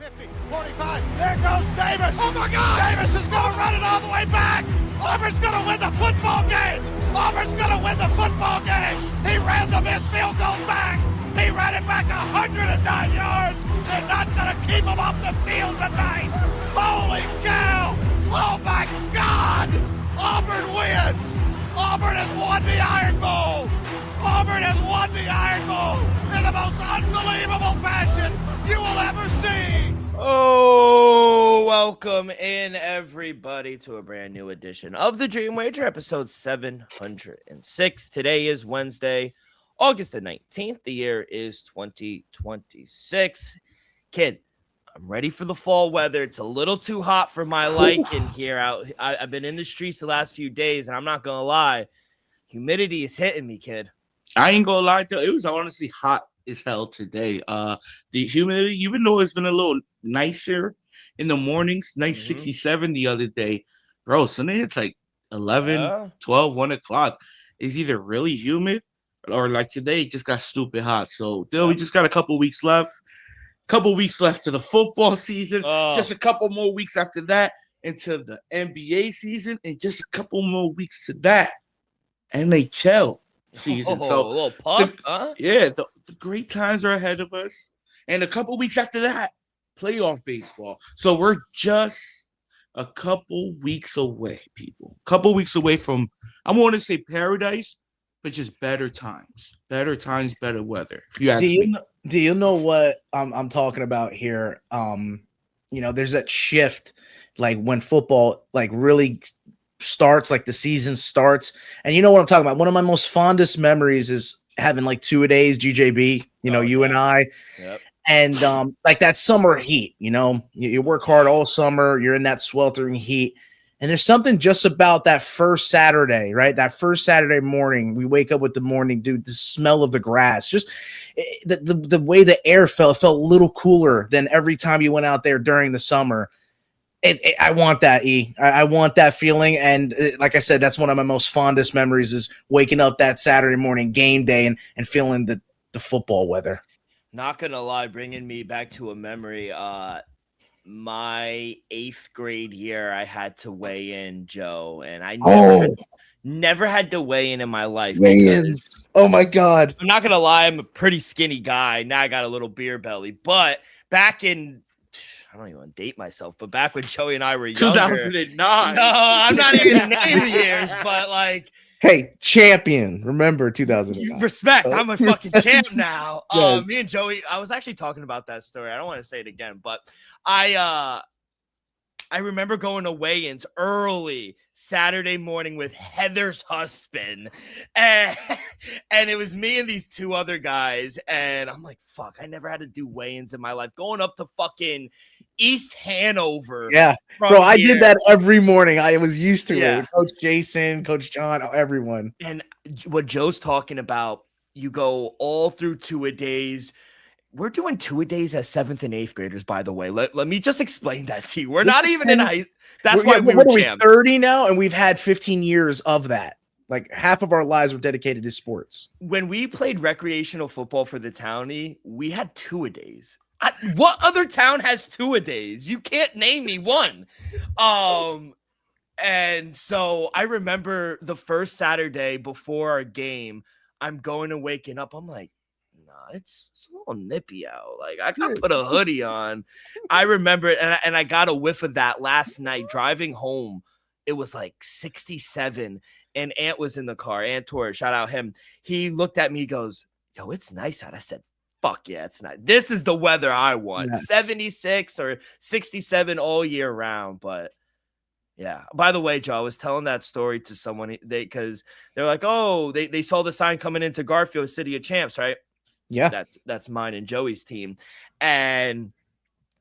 50, 45. There goes Davis. Oh, my God. Davis is going to run it all the way back. Auburn's going to win the football game. Auburn's going to win the football game. He ran the missed field goal back. He ran it back 109 yards. They're not going to keep him off the field tonight. Holy cow. Oh, my God. Auburn wins. Auburn has won the Iron Bowl. Auburn has won the Iron Bowl in the most unbelievable fashion you will ever see. Oh, welcome in, everybody, to a brand new edition of the Dream Wager, episode 706. Today is Wednesday, August the 19th. The year is 2026. Kid, I'm ready for the fall weather. It's a little too hot for my liking here. I've been in the streets the last few days, and I'm not going to lie. Humidity is hitting me, kid. I ain't gonna lie, though. It was honestly hot as hell today. The humidity, even though it's been a little nicer in the mornings, nice 67 the other day, bro, Sunday it's like 11, 12, 1 o'clock. It's either really humid or like today, it just got stupid hot. So, we just got a couple weeks left. Couple weeks left to the football season. Just a couple more weeks after that into the NBA season, and just a couple more weeks to that NHL season. So a little puck, huh? Yeah, the great times are ahead of us, and a couple weeks after that, playoff baseball. So we're just a couple weeks away, people. A couple weeks away from, I want to say paradise, but just better times, better weather. If you ask me. Do you know what I'm talking about here? There's that shift, like when football like really starts, like the season starts, and you know what I'm talking about. One of my most fondest memories is having like 2-a-days, GJB, you and I, and like that summer heat. You work hard all summer, you're in that sweltering heat, and there's something just about that first Saturday, right? That first Saturday morning, we wake up with the morning, dude, the smell of the grass, just the way the air felt a little cooler than every time you went out there during the summer. I want that, I want that feeling. And like I said, that's one of my most fondest memories is waking up that Saturday morning game day and feeling the football weather. Not going to lie, bringing me back to a memory. My 8th grade year, I had to weigh in, Joe, and I never had to weigh in my life. Weigh-ins. Oh, my God. I'm not going to lie. I'm a pretty skinny guy. Now I got a little beer belly. But back in, I don't even want to date myself, but back when Joey and I were younger. 2009. No, I'm not even naming the years, but like. Hey, champion. Remember 2009. Respect. I'm a fucking champ now. Yes. Me and Joey, I was actually talking about that story. I don't want to say it again, but I remember going to weigh-ins early Saturday morning with Heather's husband, and it was me and these two other guys, and I'm like, fuck, I never had to do weigh-ins in my life. Going up to fucking East Hanover. Yeah, bro, I did that every morning. I was used to it. Coach Jason, Coach John, everyone. And what Joe's talking about, you go all through 2-a-days. We're doing 2-a-days as 7th and 8th graders, by the way. Let me just explain that to you. We're not even in high. That's why we were champs. 30 now, and we've had 15 years of that. Like half of our lives were dedicated to sports. When we played recreational football for the townie, we had 2-a-days. What other town has 2-a-days? You can't name me one. And so I remember the first Saturday before our game, I'm going and waking up. I'm like, it's a little nippy out. Like I gotta put a hoodie on. I remember it, and I got a whiff of that last night driving home. It was like 67, and Ant was in the car. Ant Torres, shout out him. He looked at me, he goes, "Yo, it's nice out." I said, "Fuck yeah, it's nice. This is the weather I want. Nice. 76 or 67 all year round." But yeah. By the way, Joe, I was telling that story to someone because they're like, "Oh, they saw the sign coming into Garfield, City of Champs, right?" Yeah, that's mine and Joey's team. And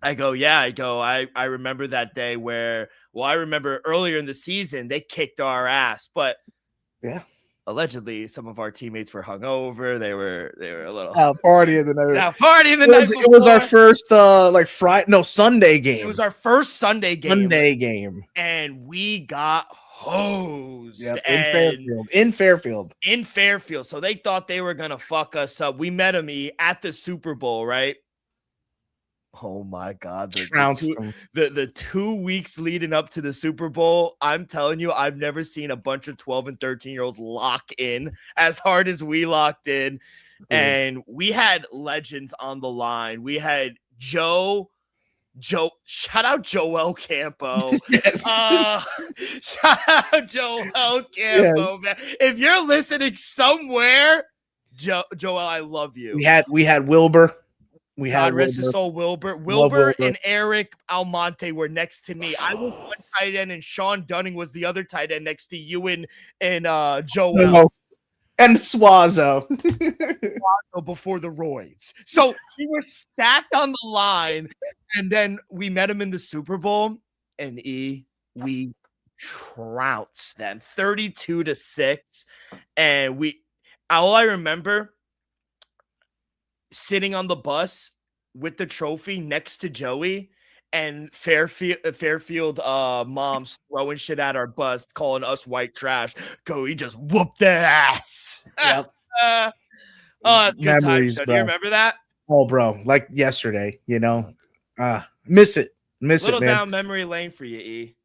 I go, I remember that day where, I remember earlier in the season, they kicked our ass, but yeah, allegedly some of our teammates were hungover. They were a little partying the night. Partying the night before. It was our first Sunday game. It was our first Sunday game. And we got hosed. Yep, in Fairfield. So they thought they were gonna fuck us up. We met them at the Super Bowl, right? Oh my God. The 2 weeks leading up to the Super Bowl, I'm telling you, I've never seen a bunch of 12 and 13-year-olds lock in as hard as we locked in. And we had legends on the line. We had Joe, shout out Joel Campo. Yes. Shout out Joel Campo, man. If you're listening somewhere, Joel, I love you. We had Wilbur. God rest his soul, Wilbur. Wilbur and Eric Almonte were next to me. I was one tight end, and Sean Dunning was the other tight end next to you and Joel. No. And Swazo. Before the Royds. So we were stacked on the line, and then we met him in the Super Bowl, and we trounced them 32-6. And all I remember, sitting on the bus with the trophy next to Joey, and Fairfield moms throwing shit at our bus, calling us white trash. He just whooped their ass. Yep. It's good Memories, time. bro. Do you remember that? Oh, bro, like yesterday, miss it, Little man. down memory lane for you, E.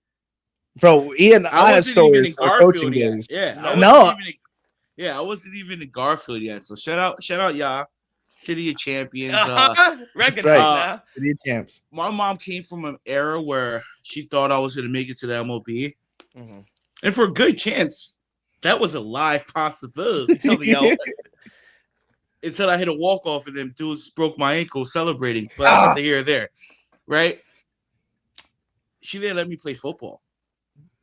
Bro, Ian, I have stories for coaching yet. days. Yeah, I wasn't even in Garfield yet. So shout out, y'all. City of Champions. Recognize now. City of Champs. My mom came from an era where she thought I was going to make it to the MLB. Mm-hmm. And for a good chance, that was a live possibility. Until I hit a walk-off and them dudes broke my ankle celebrating. But that's not the here or there. Right? She didn't let me play football.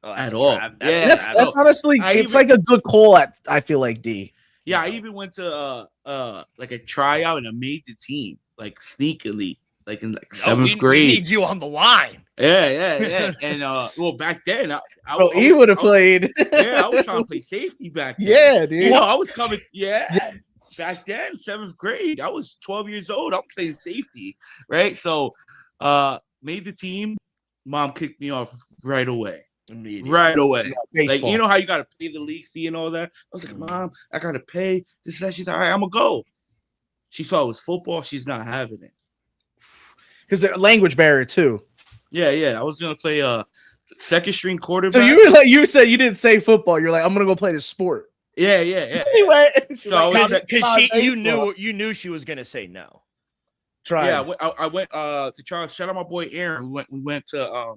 At all. That's honestly, it's like a good call I feel like, D. Yeah, I even went to like a tryout and I made the team, like sneakily, like in seventh grade. We need you on the line. Yeah. And well, back then, he would have played. Yeah, I was trying to play safety back then. Yeah, dude. I was coming. Yeah. Yes. Back then, 7th grade, I was 12 years old. I'm playing safety, right? So, made the team. Mom kicked me off right away. Right away. Yeah, like, you know how you got to pay the league fee and all that? I was like, Mom, I got to pay this, that. She's like, all right, I'm going to go. She saw it was football. She's not having it. Because they're a language barrier, too. Yeah. I was going to play second string quarterback. So you said you didn't say football. You're like, I'm going to go play this sport. Yeah. Anyway. So you knew she was going to say no. Try. Yeah, I went to Charles. Shout out my boy Aaron. We went to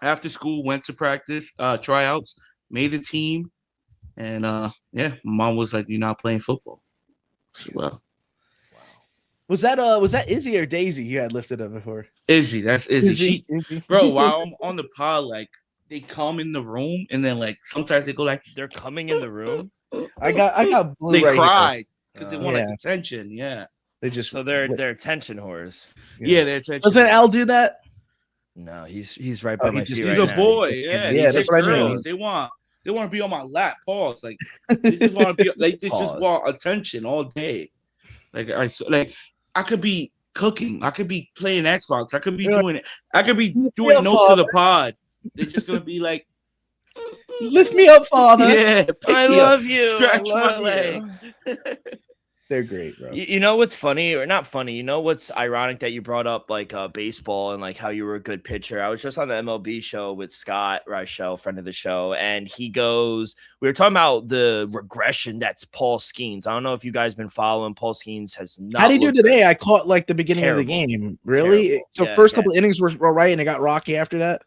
after school, went to practice, tryouts, made the team, and my mom was like, "You're not playing football." So, well, was that Izzy or Daisy you had lifted up before? Izzy, that's Izzy. Izzy. Bro, while I'm on the pod, like they come in the room, and then like sometimes they go like, "They're coming in the room." I got blue they right cried because they want yeah. attention. Yeah, they just they're attention whores. Yeah, they're attention. Doesn't Al do that? No, he's right by my feet. He's right a now. boy. Yeah, that's what I mean. They want to be on my lap. Pause. Like they just want to be. Like they just want attention all day. I could be cooking. I could be playing Xbox. I could be doing it. I could be doing notes to the pod. They're just gonna be like, lift me up, Father. Yeah, I love you. Scratch my leg. They're great, bro. You know what's funny or not funny? You know what's ironic that you brought up like baseball and like how you were a good pitcher. I was just on the MLB show with Scott Reichel, friend of the show, and he goes, we were talking about the regression that's Paul Skeens. I don't know if you guys been following. Paul Skeens has not. How did he do today? I caught like the beginning of the game. Really? Terrible. So first couple of innings were right, and it got rocky after that.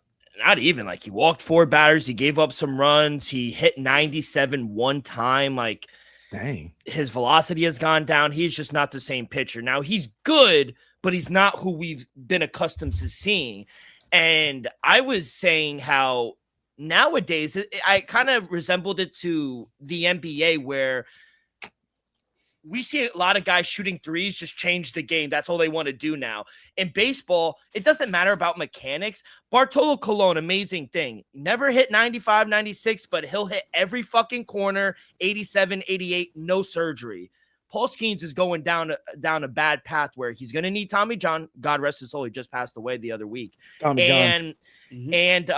Not even like he walked 4 batters. He gave up some runs. He hit 97 one time. Like, dang, his velocity has gone down. He's just not the same pitcher. Now he's good, but he's not who we've been accustomed to seeing. And I was saying how nowadays I kind of resembled it to the NBA where we see a lot of guys shooting threes, just change the game. That's all they want to do now. In baseball, it doesn't matter about mechanics. Bartolo Colon, amazing thing. Never hit 95, 96, but he'll hit every fucking corner, 87, 88, no surgery. Paul Skeens is going down a bad path where he's going to need Tommy John. God rest his soul. He just passed away the other week. Tommy John. And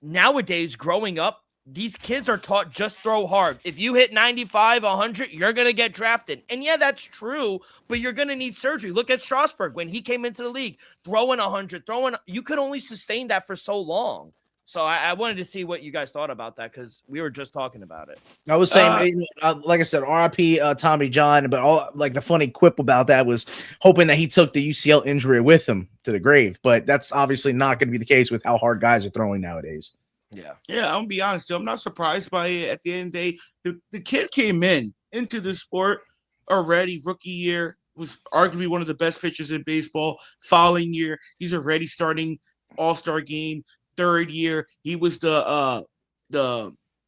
nowadays, growing up, these kids are taught just throw hard. If you hit 95, 100, you're going to get drafted. And yeah, that's true, but you're going to need surgery. Look at Strasburg when he came into the league, throwing 100, you could only sustain that for so long. So I wanted to see what you guys thought about that because we were just talking about it. I was saying, like I said, RIP Tommy John, but the funny quip about that was hoping that he took the UCL injury with him to the grave. But that's obviously not going to be the case with how hard guys are throwing nowadays. Yeah, I'm gonna be honest, I'm not surprised by it. At the end of the day, the kid came into the sport already, rookie year, was arguably one of the best pitchers in baseball. Following year, he's already starting all-star game. Third year, he was the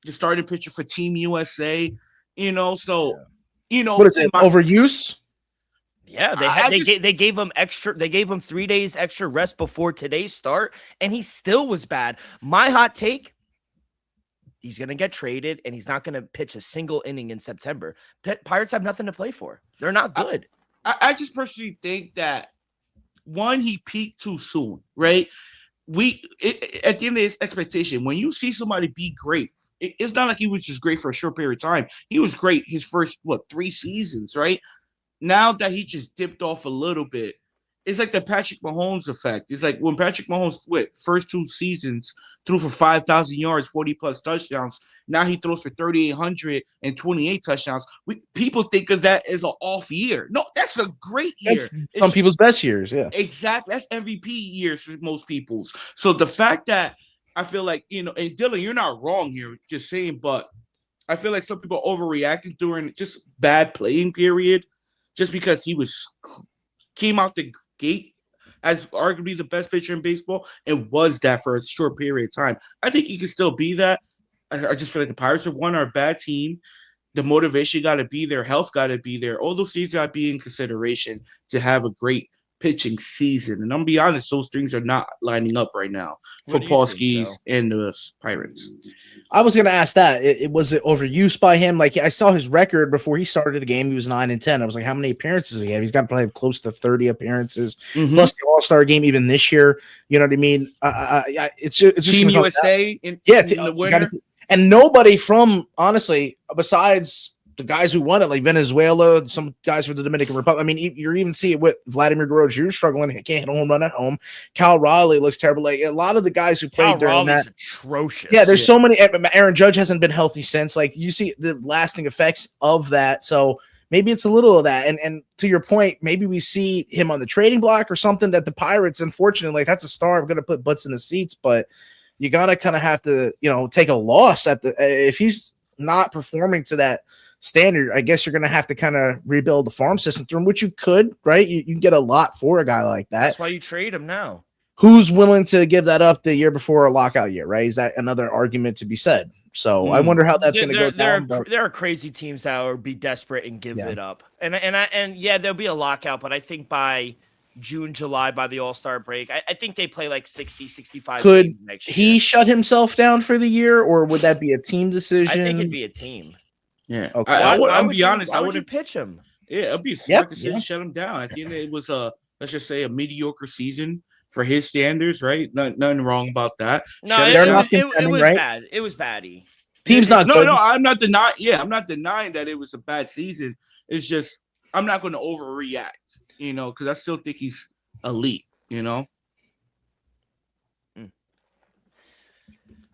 starting pitcher for Team USA. So what is it? Overuse? Yeah, they gave him 3 days extra rest before today's start, and he still was bad. My hot take: he's gonna get traded, and he's not gonna pitch a single inning in September. Pirates have nothing to play for. They're not good. I just personally think that one, he peaked too soon, right? At the end of his expectation, when you see somebody be great, it's not like he was just great for a short period of time. He was great his first 3 seasons, right? Now that he just dipped off a little bit, it's like the Patrick Mahomes effect. It's like when Patrick Mahomes first 2 seasons threw for 5,000 yards, 40+ touchdowns. Now he throws for 3,800 and 28 touchdowns. People think of that as an off year. No, that's a great year. That's some people's best years, yeah. Exactly. That's MVP years for most people's. So the fact that I feel like, and Dylan, you're not wrong here, just saying, but I feel like some people are overreacting during just bad playing period just because he came out the gate as arguably the best pitcher in baseball and was that for a short period of time. I think he can still be that. I just feel like the Pirates are a bad team. The motivation got to be there. Health got to be there. All those things got to be in consideration to have a great pitching season. And I'm going to be honest, those things are not lining up right now for Paul Skees and the Pirates. I was going to ask that. Was it overuse by him? Like, I saw his record before he started the game. He was 9-10. I was like, how many appearances does he have? He's got to play close to 30 appearances, plus the All-Star game even this year. You know what I mean? It's just Team USA in the winter. And nobody from, honestly, besides the guys who won it, like Venezuela, some guys from the Dominican Republic. I mean, you're even seeing it with Vladimir Guerrero Jr. struggling. He can't hit a home run at home. Cal Raleigh looks terrible. Like a lot of the guys who played during that, atrocious. Yeah, there's so many. Aaron Judge hasn't been healthy since. Like you see the lasting effects of that. So maybe it's a little of that. And to your point, maybe we see him on the trading block or something that the Pirates, unfortunately, like that's a star. I'm going to put butts in the seats, but you got to kind of have to, take a loss if he's not performing to that standard. I guess you're going to have to kind of rebuild the farm system through him, which you could, right? You can get a lot for a guy like that. That's why you trade him now. Who's willing to give that up the year before a lockout year, right? Is that another argument to be said? So I wonder how that's going to go down. There are crazy teams that will be desperate and give it up. And there'll be a lockout, but I think by June, July, by the All-Star break, I think they play like 60, 65 games next year. Could he shut himself down for the year, or would that be a team decision? I think it'd be a team. Yeah. Okay. I'll be honest. Why would you pitch him? Yeah, it'd be a smart decision to shut him down. At the end, it was let's just say a mediocre season for his standards, right? Nothing wrong about that. No, it was right? bad. It was baddie. Team's not good. No, I'm not denying. Yeah, I'm not denying that it was a bad season. It's just I'm not going to overreact, because I still think he's elite,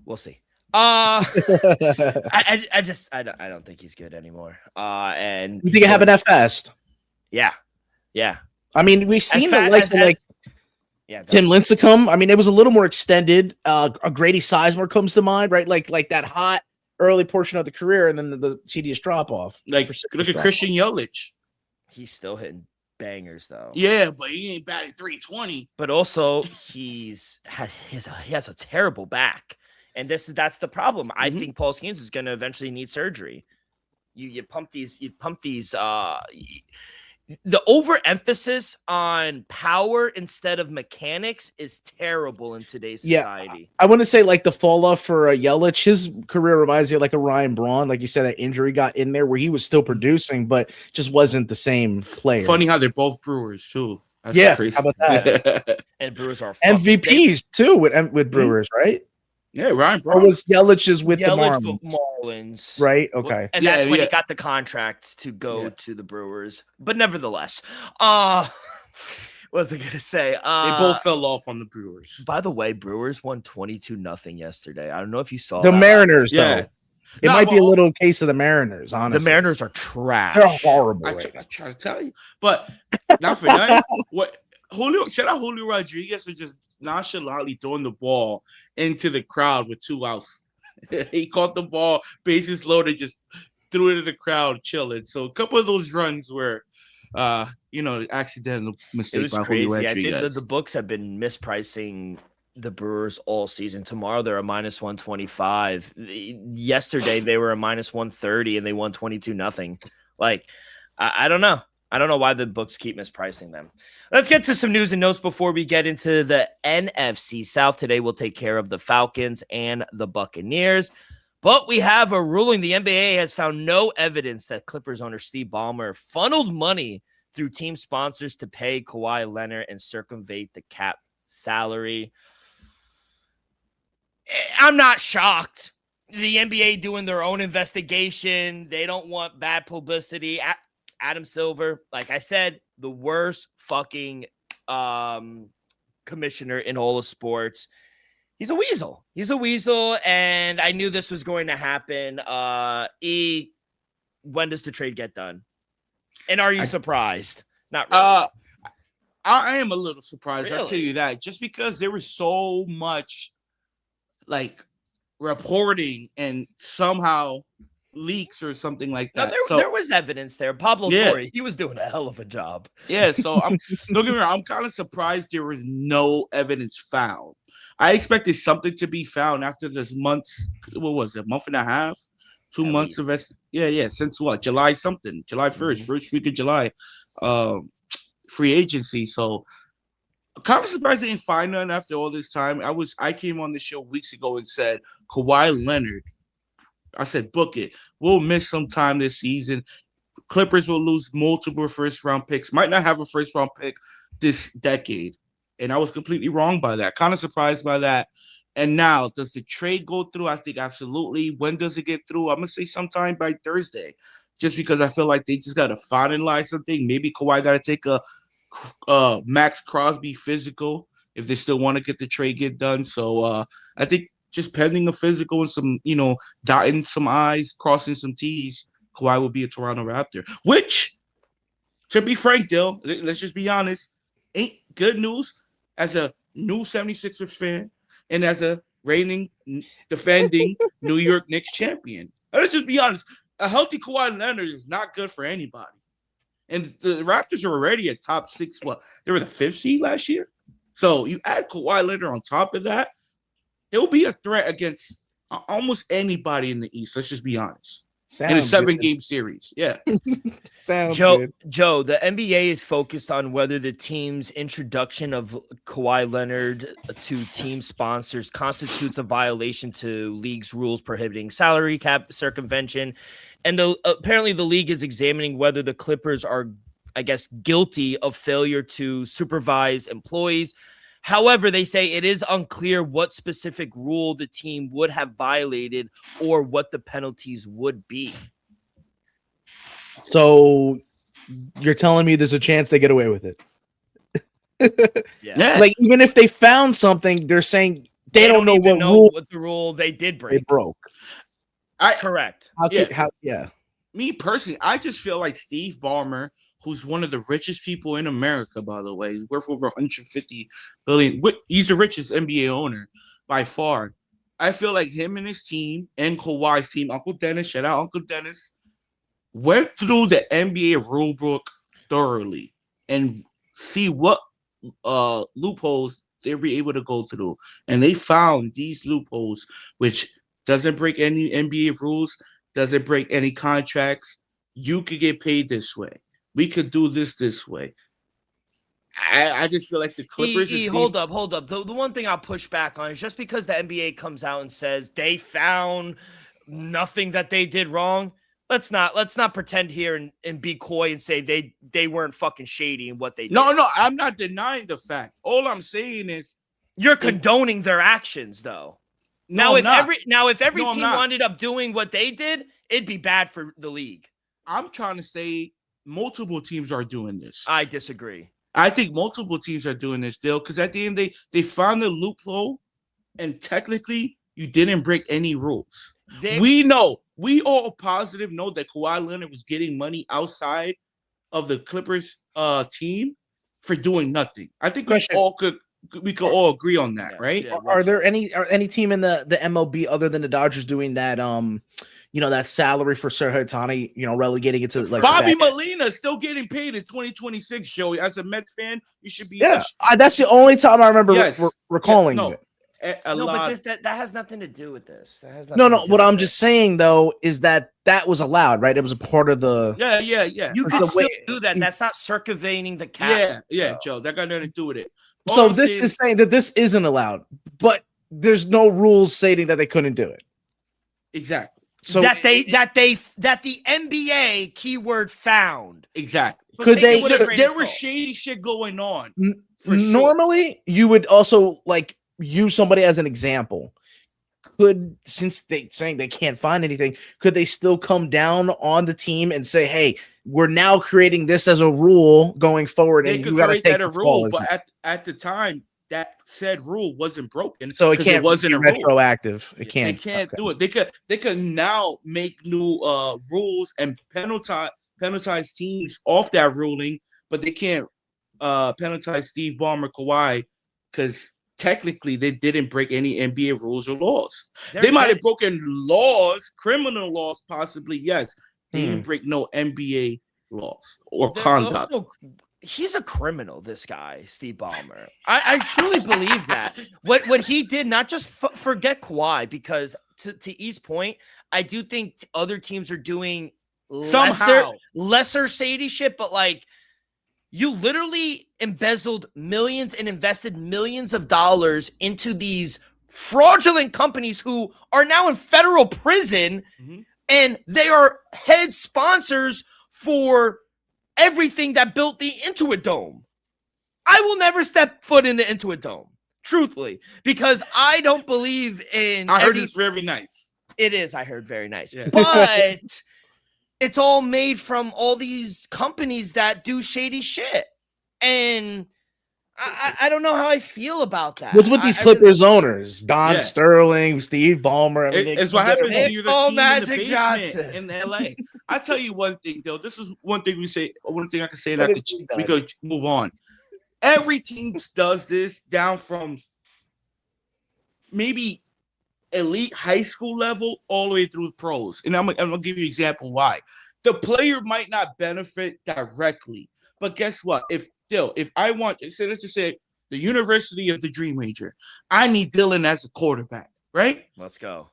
We'll see. I don't think he's good anymore. And you think it happened that fast? Yeah. I mean, we've seen the likes of Tim definitely. Lincecum. I mean, it was a little more extended. A Grady Sizemore comes to mind, right? Like that hot early portion of the career, and then the tedious drop off. Like look at Christian Yelich. He's still hitting bangers though. Yeah, but he ain't batting 320. But also he has a terrible back. And that's the problem. I think Paul Skeens is going to eventually need surgery. You pump these. The overemphasis on power instead of mechanics is terrible in today's society. I want to say like the fall off for Yelich. His career reminds me of like a Ryan Braun. Like you said, that injury got in there where he was still producing, but just wasn't the same player. Funny how they're both Brewers too. That's crazy. How about that? And Brewers are MVPs too with Brewers, right? Yeah, Ryan Or Braun. was Yelich with Yelich the with Marlins. Right? Okay. And that's when he got the contract to go to the Brewers. But nevertheless, what was I gonna say? They both fell off on the Brewers. By the way, Brewers won 22-0 yesterday. I don't know if you saw the that. Mariners, though. Yeah. It might be a little case of the Mariners, honestly. The Mariners are trash. They're horrible. I try to tell you. But not for nothing. Shout out Julio Rodriguez for just nonchalantly throwing the ball into the crowd with 2 outs. He caught the ball, bases loaded, just threw it in the crowd, chilling. So a couple of those runs were, accidental mistake. It was crazy. I think that the books have been mispricing the Brewers all season. Tomorrow they're a -125. Yesterday they were a -130 and they won 22-0. Like, I don't know. I don't know why the books keep mispricing them. Let's get to some news and notes before we get into the NFC South. Today we'll take care of the Falcons and the Buccaneers. But we have a ruling. The NBA has found no evidence that Clippers owner Steve Ballmer funneled money through team sponsors to pay Kawhi Leonard and circumvent the cap salary. I'm not shocked. The NBA doing their own investigation. They don't want bad publicity. Adam Silver, like I said, the worst fucking commissioner in all of sports. He's a weasel. And I knew this was going to happen. When does the trade get done? And are you surprised? Not really. I am a little surprised. Really? I'll tell you that. Just because there was so much reporting and somehow leaks or something like that. No, there was evidence there. Pablo Torre, he was doing a hell of a job. Yeah, so don't get me wrong, I'm kind of surprised there was no evidence found. I expected something to be found after this month's, what was it, month and a half? 2 months of since what? July 1st, first week of July, free agency. So I'm kind of surprised they didn't find none after all this time. I came on the show weeks ago and said Kawhi Leonard. I said, book it. We'll miss some time this season. Clippers will lose multiple first-round picks. Might not have a first-round pick this decade. And I was completely wrong by that. Kind of surprised by that. And now, does the trade go through? I think absolutely. When does it get through? I'm going to say sometime by Thursday. Just because I feel like they just got to finalize something. Maybe Kawhi got to take a Max Crosby physical if they still want to get the trade done. So I think just pending a physical and some, dotting some I's, crossing some T's, Kawhi will be a Toronto Raptor. Which, to be frank, Dill, let's just be honest, ain't good news as a new 76ers fan and as a reigning, defending New York Knicks champion. Let's just be honest. A healthy Kawhi Leonard is not good for anybody. And the Raptors are already a top 6. They were the 5th seed last year. So you add Kawhi Leonard on top of that, it will be a threat against almost anybody in the East. Let's just be honest. In a 7-game series. Yeah. Sounds Joe, good. Joe, the NBA is focused on whether the team's introduction of Kawhi Leonard to team sponsors constitutes a violation to league's rules prohibiting salary cap circumvention. And apparently the league is examining whether the Clippers are, guilty of failure to supervise employees. However, they say it is unclear what specific rule the team would have violated or what the penalties would be. So you're telling me there's a chance they get away with it? Yeah. Like, even if they found something, they're saying they don't know what the rule they did break. They broke. Correct. Me personally, I just feel like Steve Ballmer, who's one of the richest people in America, by the way. He's worth over $150 billion. He's the richest NBA owner by far. I feel like him and his team and Kawhi's team, Uncle Dennis, shout out Uncle Dennis, went through the NBA rulebook thoroughly and see what loopholes they'll be able to go through. And they found these loopholes, which doesn't break any NBA rules, doesn't break any contracts. You could get paid this way. We could do this way. I just feel like the Clippers. Hold up. The one thing I'll push back on is just because the NBA comes out and says they found nothing that they did wrong. Let's not pretend here and be coy and say they weren't fucking shady in what they did. No, I'm not denying the fact. All I'm saying is you're condoning their actions, though. Now, if every No, I'm team not. wound up doing what they did, it'd be bad for the league. I'm trying to say multiple teams are doing this. I disagree. I think multiple teams are doing this deal because at the end they found the loophole, and technically you didn't break any rules. We all positive know that Kawhi Leonard was getting money outside of the Clippers team for doing nothing. I think we could all agree on that, right? Yeah, are there any team in the MLB other than the Dodgers doing that that salary for Shohei Ohtani, relegating it to like Bobby Molina is still getting paid in 2026, Joey. As a Mets fan, you should be. Yeah, that's the only time I remember recalling it. But that has nothing to do with this. No. What I'm just saying though is that was allowed, right? It was a part of the. Yeah. You can still do that. That's not circumventing the cap. Yeah, Joe. That got nothing to do with it. So this is saying that this isn't allowed, but there's no rules stating that they couldn't do it. Exactly. So that the NBA keyword found. Exactly. Could they? There was shady shit going on. Normally, you would also use somebody as an example. Since they saying they can't find anything, could they still come down on the team and say, "Hey, we're now creating this as a rule going forward"? They and could you got to create take that a rule, but at the time, that said rule wasn't broken, so it wasn't a retroactive. They can't do it. They could now make new rules and penalize teams off that ruling, but they can't penalize Steve Ballmer, Kawhi, because technically they didn't break any NBA rules or laws. They might have broken laws, criminal laws, possibly. Yes, they didn't break no NBA laws or conduct. He's a criminal, this guy, Steve Ballmer. I truly believe that. What he did, not just forget Kawhi, because to E's point, I do think other teams are doing lesser shady shit, but you literally embezzled millions and invested millions of dollars into these fraudulent companies who are now in federal prison, and they are head sponsors for everything that built the Intuit Dome. I will never step foot in the Intuit Dome, truthfully, because I don't believe in. I heard it's very nice. It is. I heard very nice, but it's all made from all these companies that do shady shit, and I don't know how I feel about that. What's with these Clippers owners? Don Sterling, Steve Ballmer. It's what happens when you're the team Magic in the basement in LA. I tell you one thing, though. This is one thing one thing I can say, and we could move on. Every team does this down from maybe elite high school level all the way through pros. And I'm gonna give you an example why. The player might not benefit directly, but guess what? If I want, let's just say the University of the Dream Major, I need Dylan as a quarterback, right? Let's go.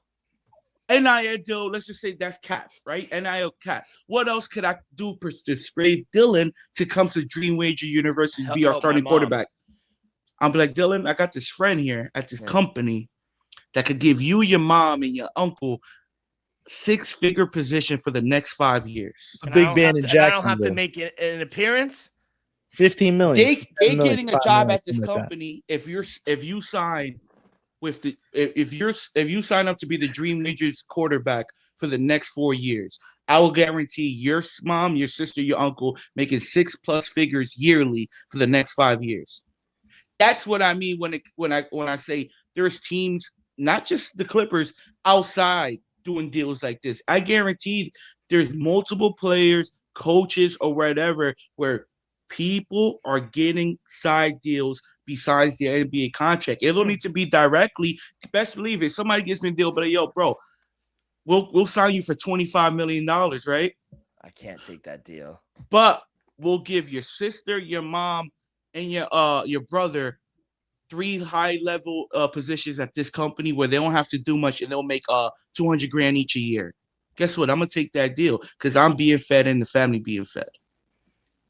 NIL deal, let's just say that's cap, right? NIL cap. What else could I do to persuade Dylan to come to Dream Major University to be our starting quarterback? I'm like, Dylan, I got this friend here at this company that could give you, your mom, and your uncle 6-figure position for the next 5 years. A big band in Jacksonville. I don't have to make an appearance. 15 million. They getting a job at this company if you sign with the if you sign up to be the Dream Majors quarterback for the next 4 years. I will guarantee your mom, your sister, your uncle making 6+ figures yearly for the next 5 years. That's what I mean when I say there's teams, not just the Clippers, outside doing deals like this. I guarantee there's multiple players, coaches, or whatever where people are getting side deals besides the NBA contract. It don't need to be directly. Best believe it. Somebody gives me a deal, but yo, bro, we'll sign you for $25 million, right? I can't take that deal. But we'll give your sister, your mom, and your brother 3 high-level positions at this company where they don't have to do much and they'll make $200,000 each a year. Guess what? I'm gonna take that deal because I'm being fed and the family being fed.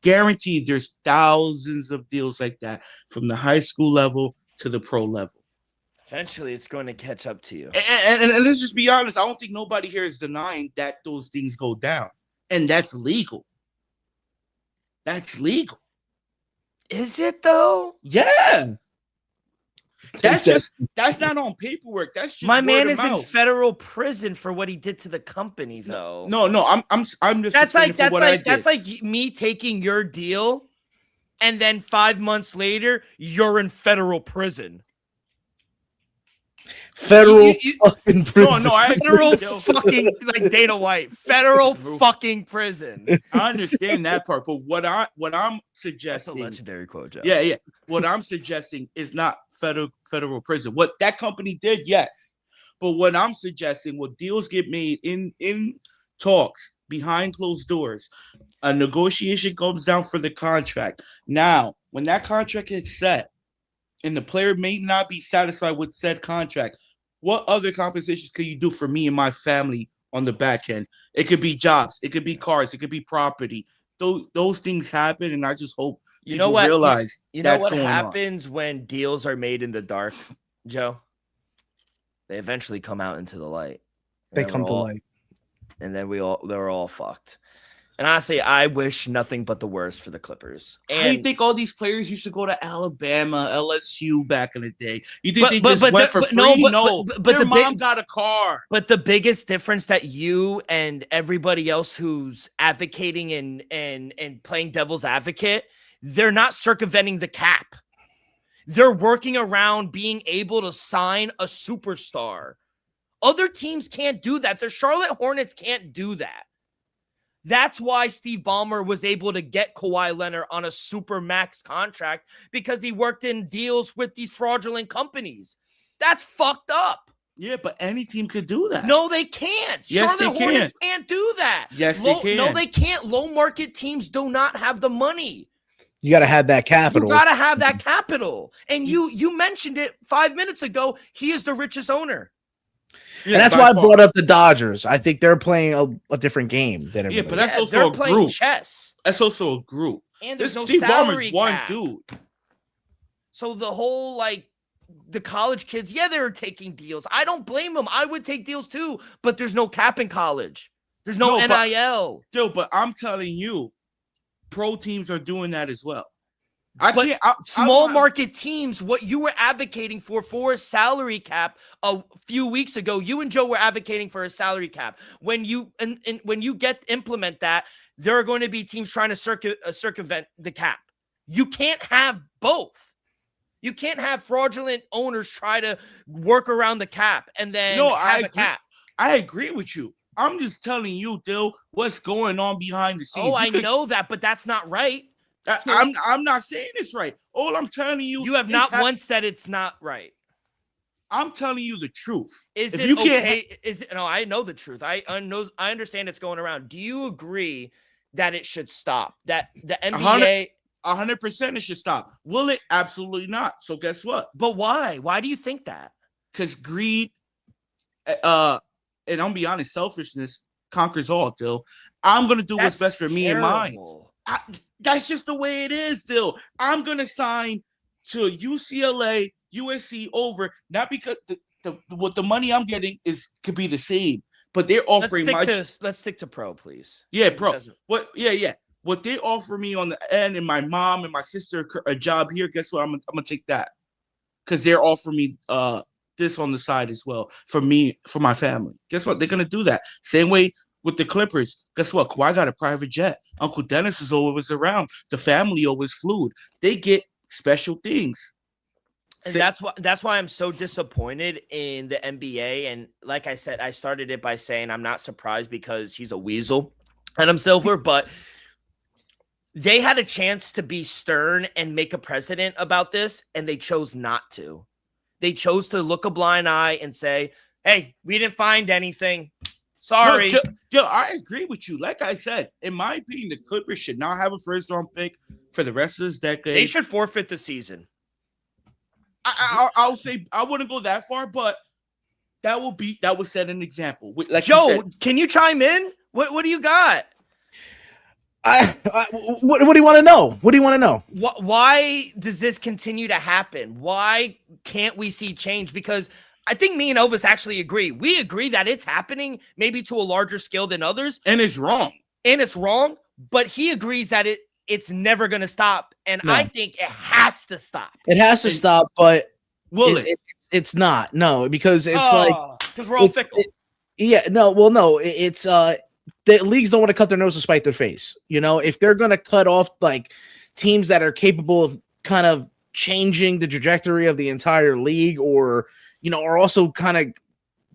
Guaranteed, there's thousands of deals like that from the high school level to the pro level. Eventually, it's going to catch up to you. And let's just be honest. I don't think nobody here is denying that those things go down, and that's legal. That's legal. Is it though? Yeah. That's not on paperwork. That's just my man is mouth. in federal prison for what he did to the company, though. No, I'm just that's like me taking your deal, and then 5 months later you're in federal prison. Federal fucking prison. No, I federal fucking like Dana White. Federal fucking prison. I understand that part, but what I'm suggesting. That's a legendary quote, Joe. Yeah. What I'm suggesting is not federal prison. What that company did, yes. But what I'm suggesting, what deals get made in talks behind closed doors, a negotiation comes down for the contract. Now, when that contract is set, and the player may not be satisfied with said contract, what other compensations could you do for me and my family on the back end? It could be jobs, it could be cars, it could be property. Those things happen, and I just hope people realize that's what happens when deals are made in the dark, Joe? They eventually come out into the light. They come to light. And then they're all fucked. And honestly, I wish nothing but the worst for the Clippers. And I think all these players used to go to Alabama, LSU back in the day. You think they just went for free? No, but their mom got a car. But the biggest difference that you and everybody else who's advocating and playing devil's advocate, they're not circumventing the cap. They're working around being able to sign a superstar. Other teams can't do that. The Charlotte Hornets can't do that. That's why Steve Ballmer was able to get Kawhi Leonard on a super max contract, because he worked in deals with these fraudulent companies. That's fucked up. Yeah, but any team could do that. No, they can't. Yes, Charlotte Hornets can't do that. Yes, they can. No, they can't. Low market teams do not have the money. You got to have that capital. You got to have that capital. And you mentioned it 5 minutes ago. He is the richest owner. Yeah, and that's why I brought up the Dodgers. I think they're playing a different game than everybody. Yeah, but that's also a playing group. Chess. That's also a group. And there's no Steve salary Ballmer's one cap. dude. So the whole the college kids, they're taking deals. I don't blame them. I would take deals too, but there's no cap in college. There's no NIL. But I'm telling you, pro teams are doing that as well. Small market teams, what you were advocating for a salary cap a few weeks ago, you and Joe were advocating for a salary cap. When you implement that, there are going to be teams trying to circumvent the cap. You can't have both. You can't have fraudulent owners try to work around the cap and then have a cap. I agree with you. I'm just telling you, Dill, what's going on behind the scenes. Oh, I know that, but that's not right. I'm not saying it's right. All I'm telling you, you have not once said it's not right. I'm telling you the truth. No, I know the truth. I understand it's going around. Do you agree that it should stop? That the NBA 100% it should stop. Will it? Absolutely not. So guess what? But why? Why do you think that? Because greed, and I'll be honest, selfishness conquers all, Dill. I'm gonna do what's best for me and mine. That's just the way it is, Dill. I'm gonna sign to UCLA, USC over, not because what the money I'm getting could be the same, but they're offering let's stick to pro, please. Yeah, pro. What they offer me on the end, and my mom and my sister a job here, guess what? I'm gonna take that. Because they're offering me this on the side as well for me, for my family. Guess what? They're gonna do that. Same way with the Clippers. Guess what? Kawhi got a private jet. Uncle Dennis is always around. The family always flew. They get special things. And that's why I'm so disappointed in the NBA. And like I said, I started it by saying I'm not surprised because he's a weasel, Adam Silver, but they had a chance to be stern and make a precedent about this, and they chose not to. They chose to look a blind eye and say, hey, we didn't find anything. Sorry. No, I agree with you. Like I said, in my opinion, the Clippers should not have a first-round pick for the rest of this decade. They should forfeit the season. I'll say I wouldn't go that far, but that would set an example. Like Joe, can you chime in? What do you got? What do you want to know? What do you want to know? Why does this continue to happen? Why can't we see change? Because I think me and Elvis actually agree. We agree that it's happening maybe to a larger scale than others. And it's wrong. But he agrees that it's never going to stop. And no. I think it has to stop. It has to stop. But Will it? It's not. No, because it's because we're all fickle. It's the leagues don't want to cut their nose to spite their face. You know, if they're going to cut off like teams that are capable of kind of changing the trajectory of the entire league, or are also kind of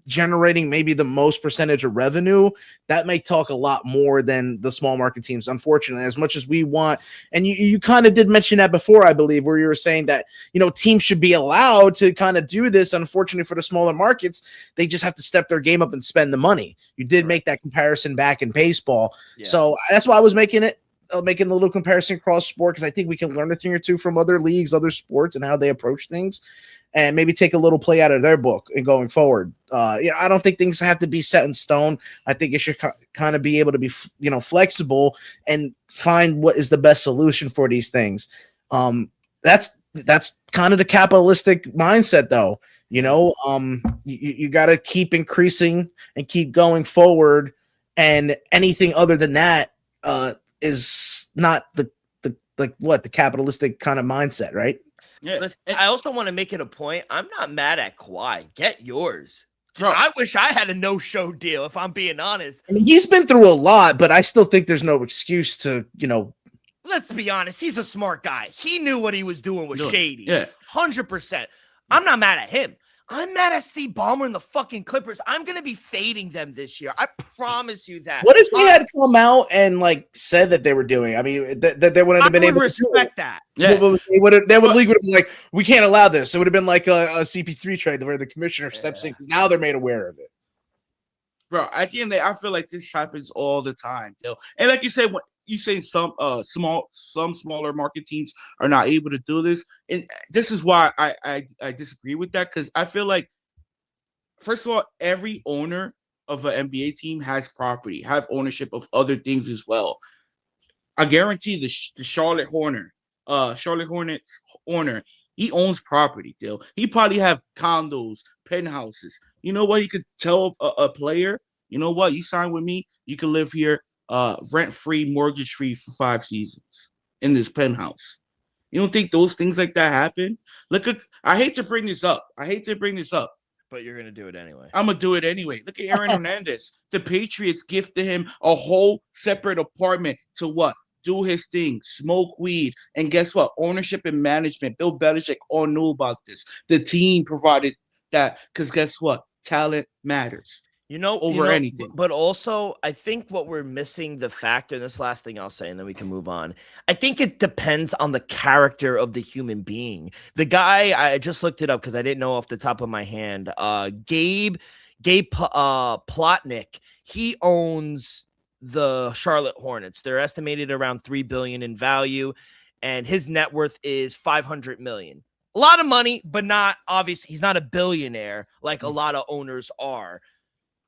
generating maybe the most percentage of revenue, that may talk a lot more than the small market teams, unfortunately, as much as we want. And you kind of did mention that before, I believe, where you were saying that teams should be allowed to kind of do this. Unfortunately, for the smaller markets, they just have to step their game up and spend the money. You did make that comparison back in baseball. So that's why I was making a little comparison across sport, because I think we can learn a thing or two from other leagues, other sports, and how they approach things, and maybe take a little play out of their book and going forward. I don't think things have to be set in stone. I think it should kind of be able to be, flexible and find what is the best solution for these things. That's kind of the capitalistic mindset, though. You got to keep increasing and keep going forward, and anything other than that is not the capitalistic kind of mindset, right? Yeah. Listen, I also want to make it a point. I'm not mad at Kawhi. Get yours. Bro, I wish I had a no-show deal, if I'm being honest. I mean, he's been through a lot, but I still think there's no excuse to, Let's be honest. He's a smart guy. He knew what he was doing was shady. Yeah. 100%. I'm not mad at him. I'm mad at Steve Ballmer and the fucking Clippers. I'm going to be fading them this year. I promise you that. What if he had come out and said that they were doing? I mean, that they wouldn't have been able to respect that. Yeah. League would have been like, we can't allow this. It would have been like a CP3 trade where the commissioner steps in. Now they're made aware of it. Bro, at the end of the day, I feel like this happens all the time, Dill. And like you said, when you say some smaller market teams are not able to do this, and this is why I disagree with that, because I feel like, first of all, every owner of an NBA team has property, have ownership of other things as well. I guarantee the Charlotte Hornets owner, he owns property, Dill. He probably have condos, penthouses. You know what? You could tell a player, you know what? You sign with me, you can live here rent-free, mortgage-free for 5 seasons in this penthouse. You don't think those things like that happen? I hate to bring this up. But you're going to do it anyway. I'm going to do it anyway. Look at Aaron Hernandez. The Patriots gifted him a whole separate apartment to what? Do his thing, smoke weed. And guess what? Ownership and management. Bill Belichick all knew about this. The team provided that, because guess what? Talent matters. Over anything. But also, I think what we're missing the factor, and this last thing I'll say, and then we can move on. I think it depends on the character of the human being. The guy, I just looked it up because I didn't know off the top of my hand. Gabe Plotnick, he owns the Charlotte Hornets. They're estimated around $3 billion in value, and his net worth is $500 million. A lot of money, but not obviously. He's not a billionaire like a lot of owners are.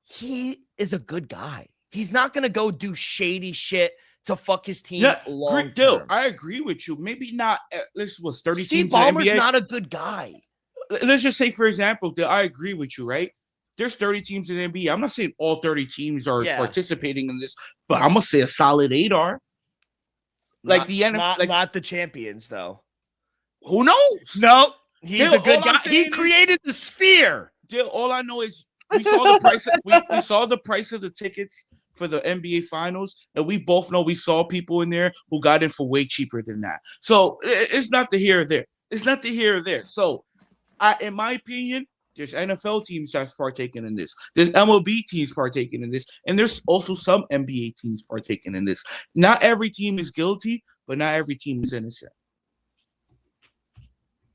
He is a good guy. He's not going to go do shady shit to fuck his team long term. I agree with you. Maybe not. This was 30 Steve teams Ballmer's in the NBA. not a good guy. Let's just say, for example, that I agree with you, right? There's 30 teams in the NBA. I'm not saying all 30 teams are participating in this, but I'm going to say a solid 8 are. Not the champions, though. Who knows? No, he's a good guy. He created the sphere. All I know is we saw the price. We saw the price of the tickets for the NBA Finals, and we both know we saw people in there who got in for way cheaper than that. So it's not the here or there. So, in my opinion, there's NFL teams that's partaking in this. There's MLB teams partaking in this, and there's also some NBA teams partaking in this. Not every team is guilty, but not every team is innocent.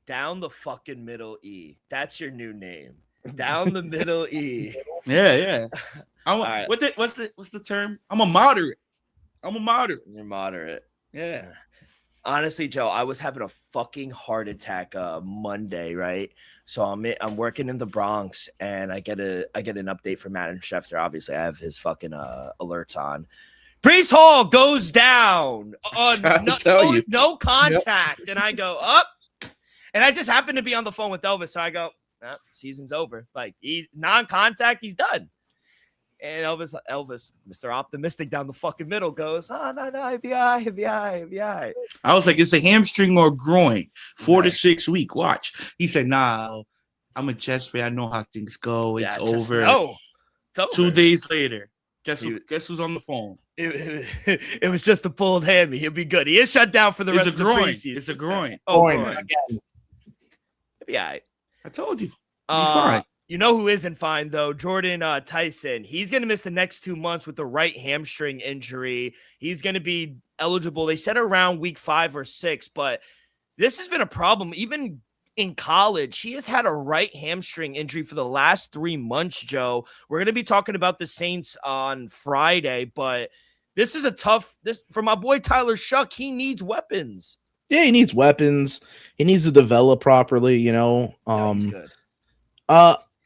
Down the fucking middle E. That's your new name. Down the middle E. Yeah. Right. What's the term? I'm a moderate. You're moderate. Yeah. Honestly, Joe, I was having a fucking heart attack Monday, right? So I'm working in the Bronx, and I get an update from Adam Schefter. Obviously, I have his fucking alerts on. Breece Hall goes down. No contact. Yep. And I go up. And I just happened to be on the phone with Elvis. So I go, season's over. Like, he's non-contact. He's done. And Elvis, Mr. Optimistic down the fucking middle goes, no, FBI. I was like, it's a hamstring or groin, 4 to 6 week. Watch. He said, nah, I'm a Jets fan. I know how things go. It's over. It's over. 2 days later, guess who's on the phone? It was just a pulled hammy. He'll be good. He is shut down for the rest of the preseason. It's a groin. Groin. Yeah. I told you. He's fine. You know who isn't fine, though? Jordan Tyson. He's going to miss the next 2 months with a right hamstring injury. He's going to be eligible. They said around week 5 or 6, but this has been a problem. Even in college, he has had a right hamstring injury for the last 3 months, Joe. We're going to be talking about the Saints on Friday, but this is for my boy Tyler Shuck. He needs weapons. Yeah, he needs weapons. He needs to develop properly, he's good.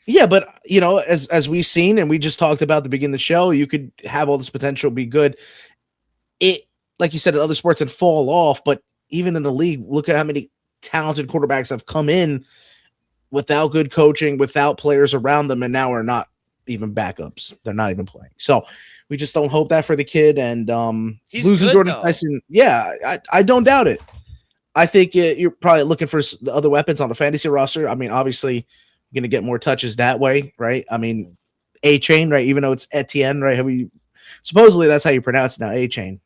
Yeah, but as we've seen and we just talked about at the beginning of the show, you could have all this potential be good. It, like you said, in other sports and fall off, but even in the league, look at how many talented quarterbacks have come in without good coaching, without players around them, and now are not even backups. They're not even playing. So we just don't hope that for the kid. And he's losing good, Jordan though. Tyson, I don't doubt it. I think you're probably looking for the other weapons on the fantasy roster. I mean, obviously, you're going to get more touches that way, right? I mean, A-Chain, right? Even though it's Etienne, right? Supposedly that's how you pronounce it now, A-Chain.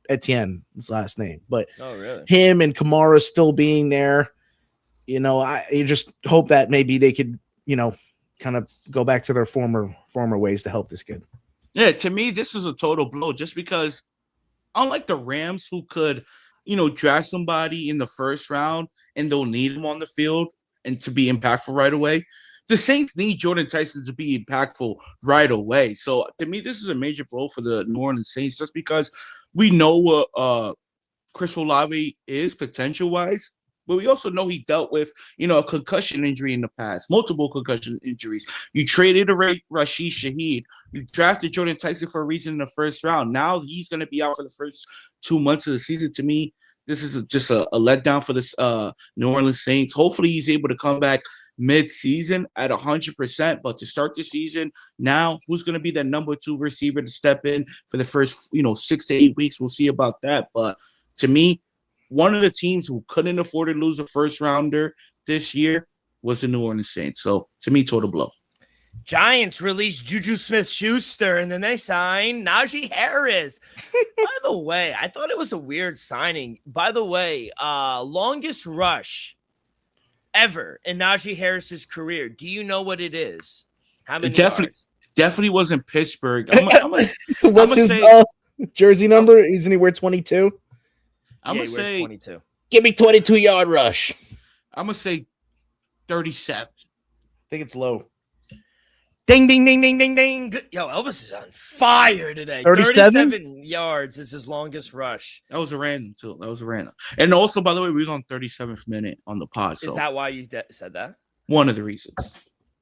Etienne, his last name. But really? Him and Kamara still being there, you just hope that maybe they could, kind of go back to their former ways to help this kid. Yeah, to me, this is a total blow just because unlike the Rams who could, draft somebody in the first round and they'll need him on the field and to be impactful right away, the Saints need Jordan Tyson to be impactful right away. So to me, this is a major blow for the New Orleans Saints just because we know what Chris Olave is potential-wise, but we also know he dealt with, a concussion injury in the past, multiple concussion injuries. You traded Rashid Shaheed. You drafted Jordan Tyson for a reason in the first round. Now he's going to be out for the first 2 months of the season. To me, this is just a letdown for this New Orleans Saints. Hopefully he's able to come back mid-season at 100%, but to start the season now, who's going to be that number 2 receiver to step in for the first 6 to 8 weeks? We'll see about that. But to me, one of the teams who couldn't afford to lose a first rounder this year was the New Orleans Saints. So to me, total blow. Giants released Juju Smith-Schuster, and then they signed Najee Harris. By the way, I thought it was a weird signing. By the way, longest rush ever in Najee Harris's career. Do you know what it is? How many yards? Definitely wasn't Pittsburgh. What's his jersey number? Isn't he wear 22? I'm going to say 22. Give me 22-yard rush. I'm going to say 37. I think it's low. Ding, ding, ding, ding, ding, ding. Yo, Elvis is on fire today. 37 yards is his longest rush. That was a random, too. And also, by the way, we was on 37th minute on the pod. So. Is that why you said that? One of the reasons.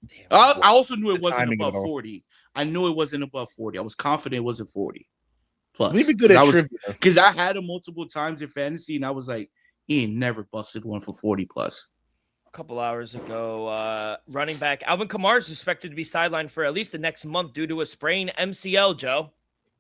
Damn, I also knew it wasn't above 40. I knew it wasn't above 40. I was confident it wasn't 40. Plus. We'd be good at trivia. Because I had him multiple times in fantasy, and I was like, he ain't never busted one for 40 plus. Couple hours ago, running back Alvin Kamara is suspected to be sidelined for at least the next month due to a sprained MCL, Joe.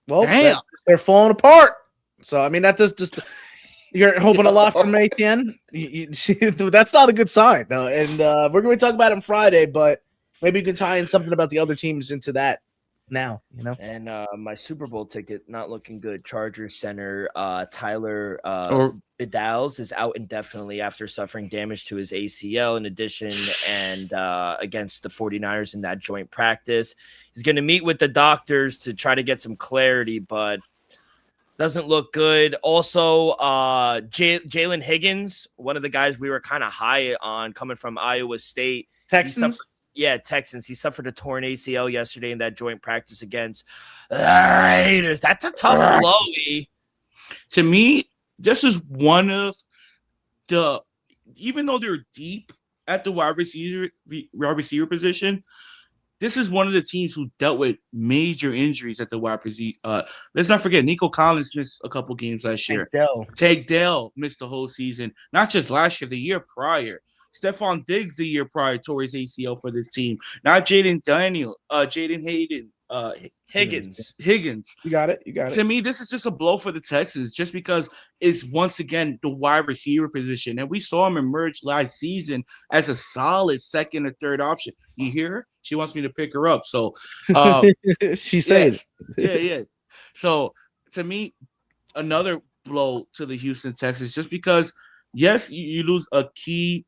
Well, they're falling apart. So, I mean, that does just – you're hoping a lot from Etienne. That's not a good sign. No, and we're going to talk about him Friday, but maybe you can tie in something about the other teams into that now, And my Super Bowl ticket, not looking good. Chargers center Tyler Bidals is out indefinitely after suffering damage to his ACL in addition and against the 49ers in that joint practice. He's going to meet with the doctors to try to get some clarity, but doesn't look good. Also, Jalen Higgins, one of the guys we were kind of high on coming from Iowa State. Texans? Texans. He suffered a torn ACL yesterday in that joint practice against the Raiders. That's a tough blow. To me, this is one of the, even though they're deep at the wide receiver position, this is one of the teams who dealt with major injuries at the wide receiver. Let's not forget, Nico Collins missed a couple games last year. Tank Dell missed the whole season. Not just last year, the year prior. Stephon Diggs the year prior tore his ACL for this team. Not Jaden Hayden. Higgins. You got it. You got it. To me, this is just a blow for the Texans, just because it's once again the wide receiver position, and we saw him emerge last season as a solid second or third option. You hear her? She wants me to pick her up. So, she says, yeah. So, to me, another blow to the Houston Texans, just because, yes, you lose a key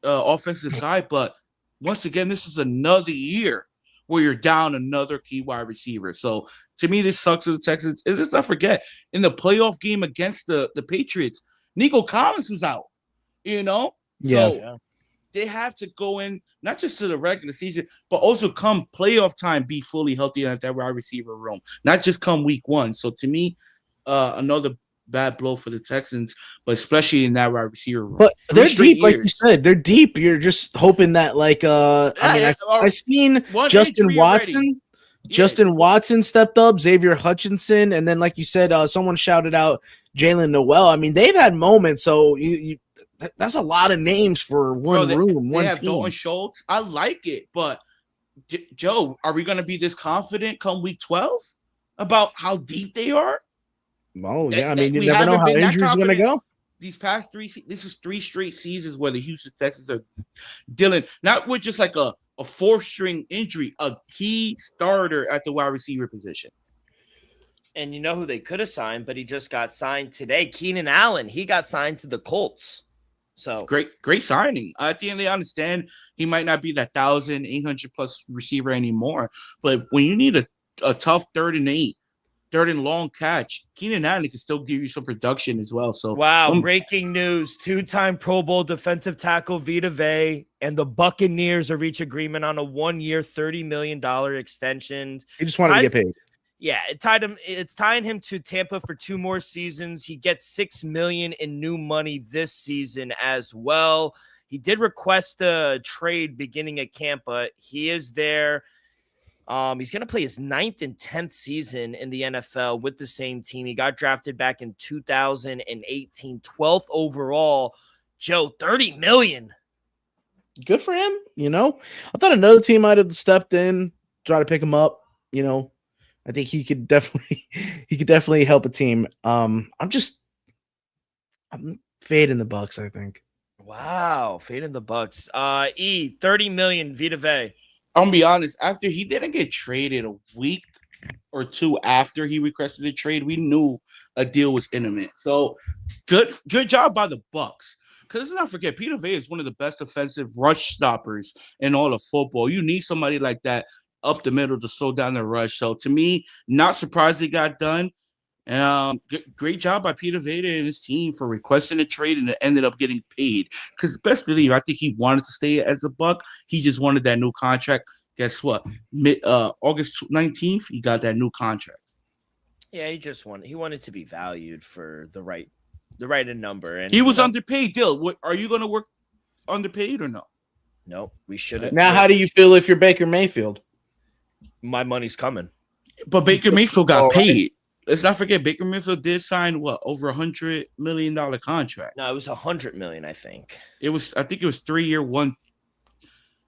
offensive guy, but once again, this is another year where you're down another key wide receiver. So to me, this sucks for the Texans. And let's not forget, in the playoff game against the Patriots, Nico Collins was out, So they have to go in, not just to the regular season, but also come playoff time, be fully healthy at that wide receiver room, not just come week one. So to me, another bad blow for the Texans, but especially in that wide receiver room. But they're deep, like you said. They're deep. You're just hoping that, I've seen Justin Watson. Justin Watson stepped up, Xavier Hutchinson, and then, like you said, someone shouted out Jalen Noel. I mean, they've had moments, so that's a lot of names for one room, one team. Dalton Schultz. I like it, but Joe, are we going to be this confident come week 12 about how deep they are? Oh, yeah. I mean, you never know how injuries are going to go. These past this is 3 straight seasons where the Houston Texans are dealing not with just like a fourth string injury, a key starter at the wide receiver position. And you know who they could have signed, but he just got signed today. Keenan Allen. He got signed to the Colts. So great signing. At the end, they understand he might not be that 1,800 plus receiver anymore, but when you need a tough 3rd and 8, 3rd and long catch, Keenan Allen can still give you some production as well. So breaking news: 2-time Pro Bowl defensive tackle Vita Vea and the Buccaneers are reach agreement on a 1-year, $30 million extension. He just wanted to get paid. Yeah, it's tying him to Tampa for 2 more seasons. He gets $6 million in new money this season as well. He did request a trade beginning at camp, but he is there. He's going to play his 9th and 10th season in the NFL with the same team. He got drafted back in 2018, 12th overall. Joe, $30 million. Good for him. I thought another team might have stepped in, try to pick him up. I think he could definitely help a team. I'm fading the Bucs, I think. Wow, fading the Bucs. $30 million, Vita Vea. I'm gonna be honest, after he didn't get traded a week or 2 after he requested a trade, we knew a deal was imminent. So good job by the Bucs. Because let's not forget, Vita Vea is one of the best offensive rush stoppers in all of football. You need somebody like that up the middle to slow down the rush. So to me, not surprised it got done. Great job by Vita Vea and his team for requesting a trade, and it ended up getting paid. Because best believe, I think he wanted to stay as a Buck. He just wanted that new contract. Guess what? August 19th, he got that new contract. Yeah, he wanted to be valued for the right number. And he was underpaid. Dill, are you going to work underpaid or no? No, we shouldn't. Now, how do you feel if you're Baker Mayfield? My money's coming. But Baker Mayfield got paid. Let's not forget, Baker Mayfield did sign over $100 million contract. No, it was $100 million, I think. I think it was 3-year, 1.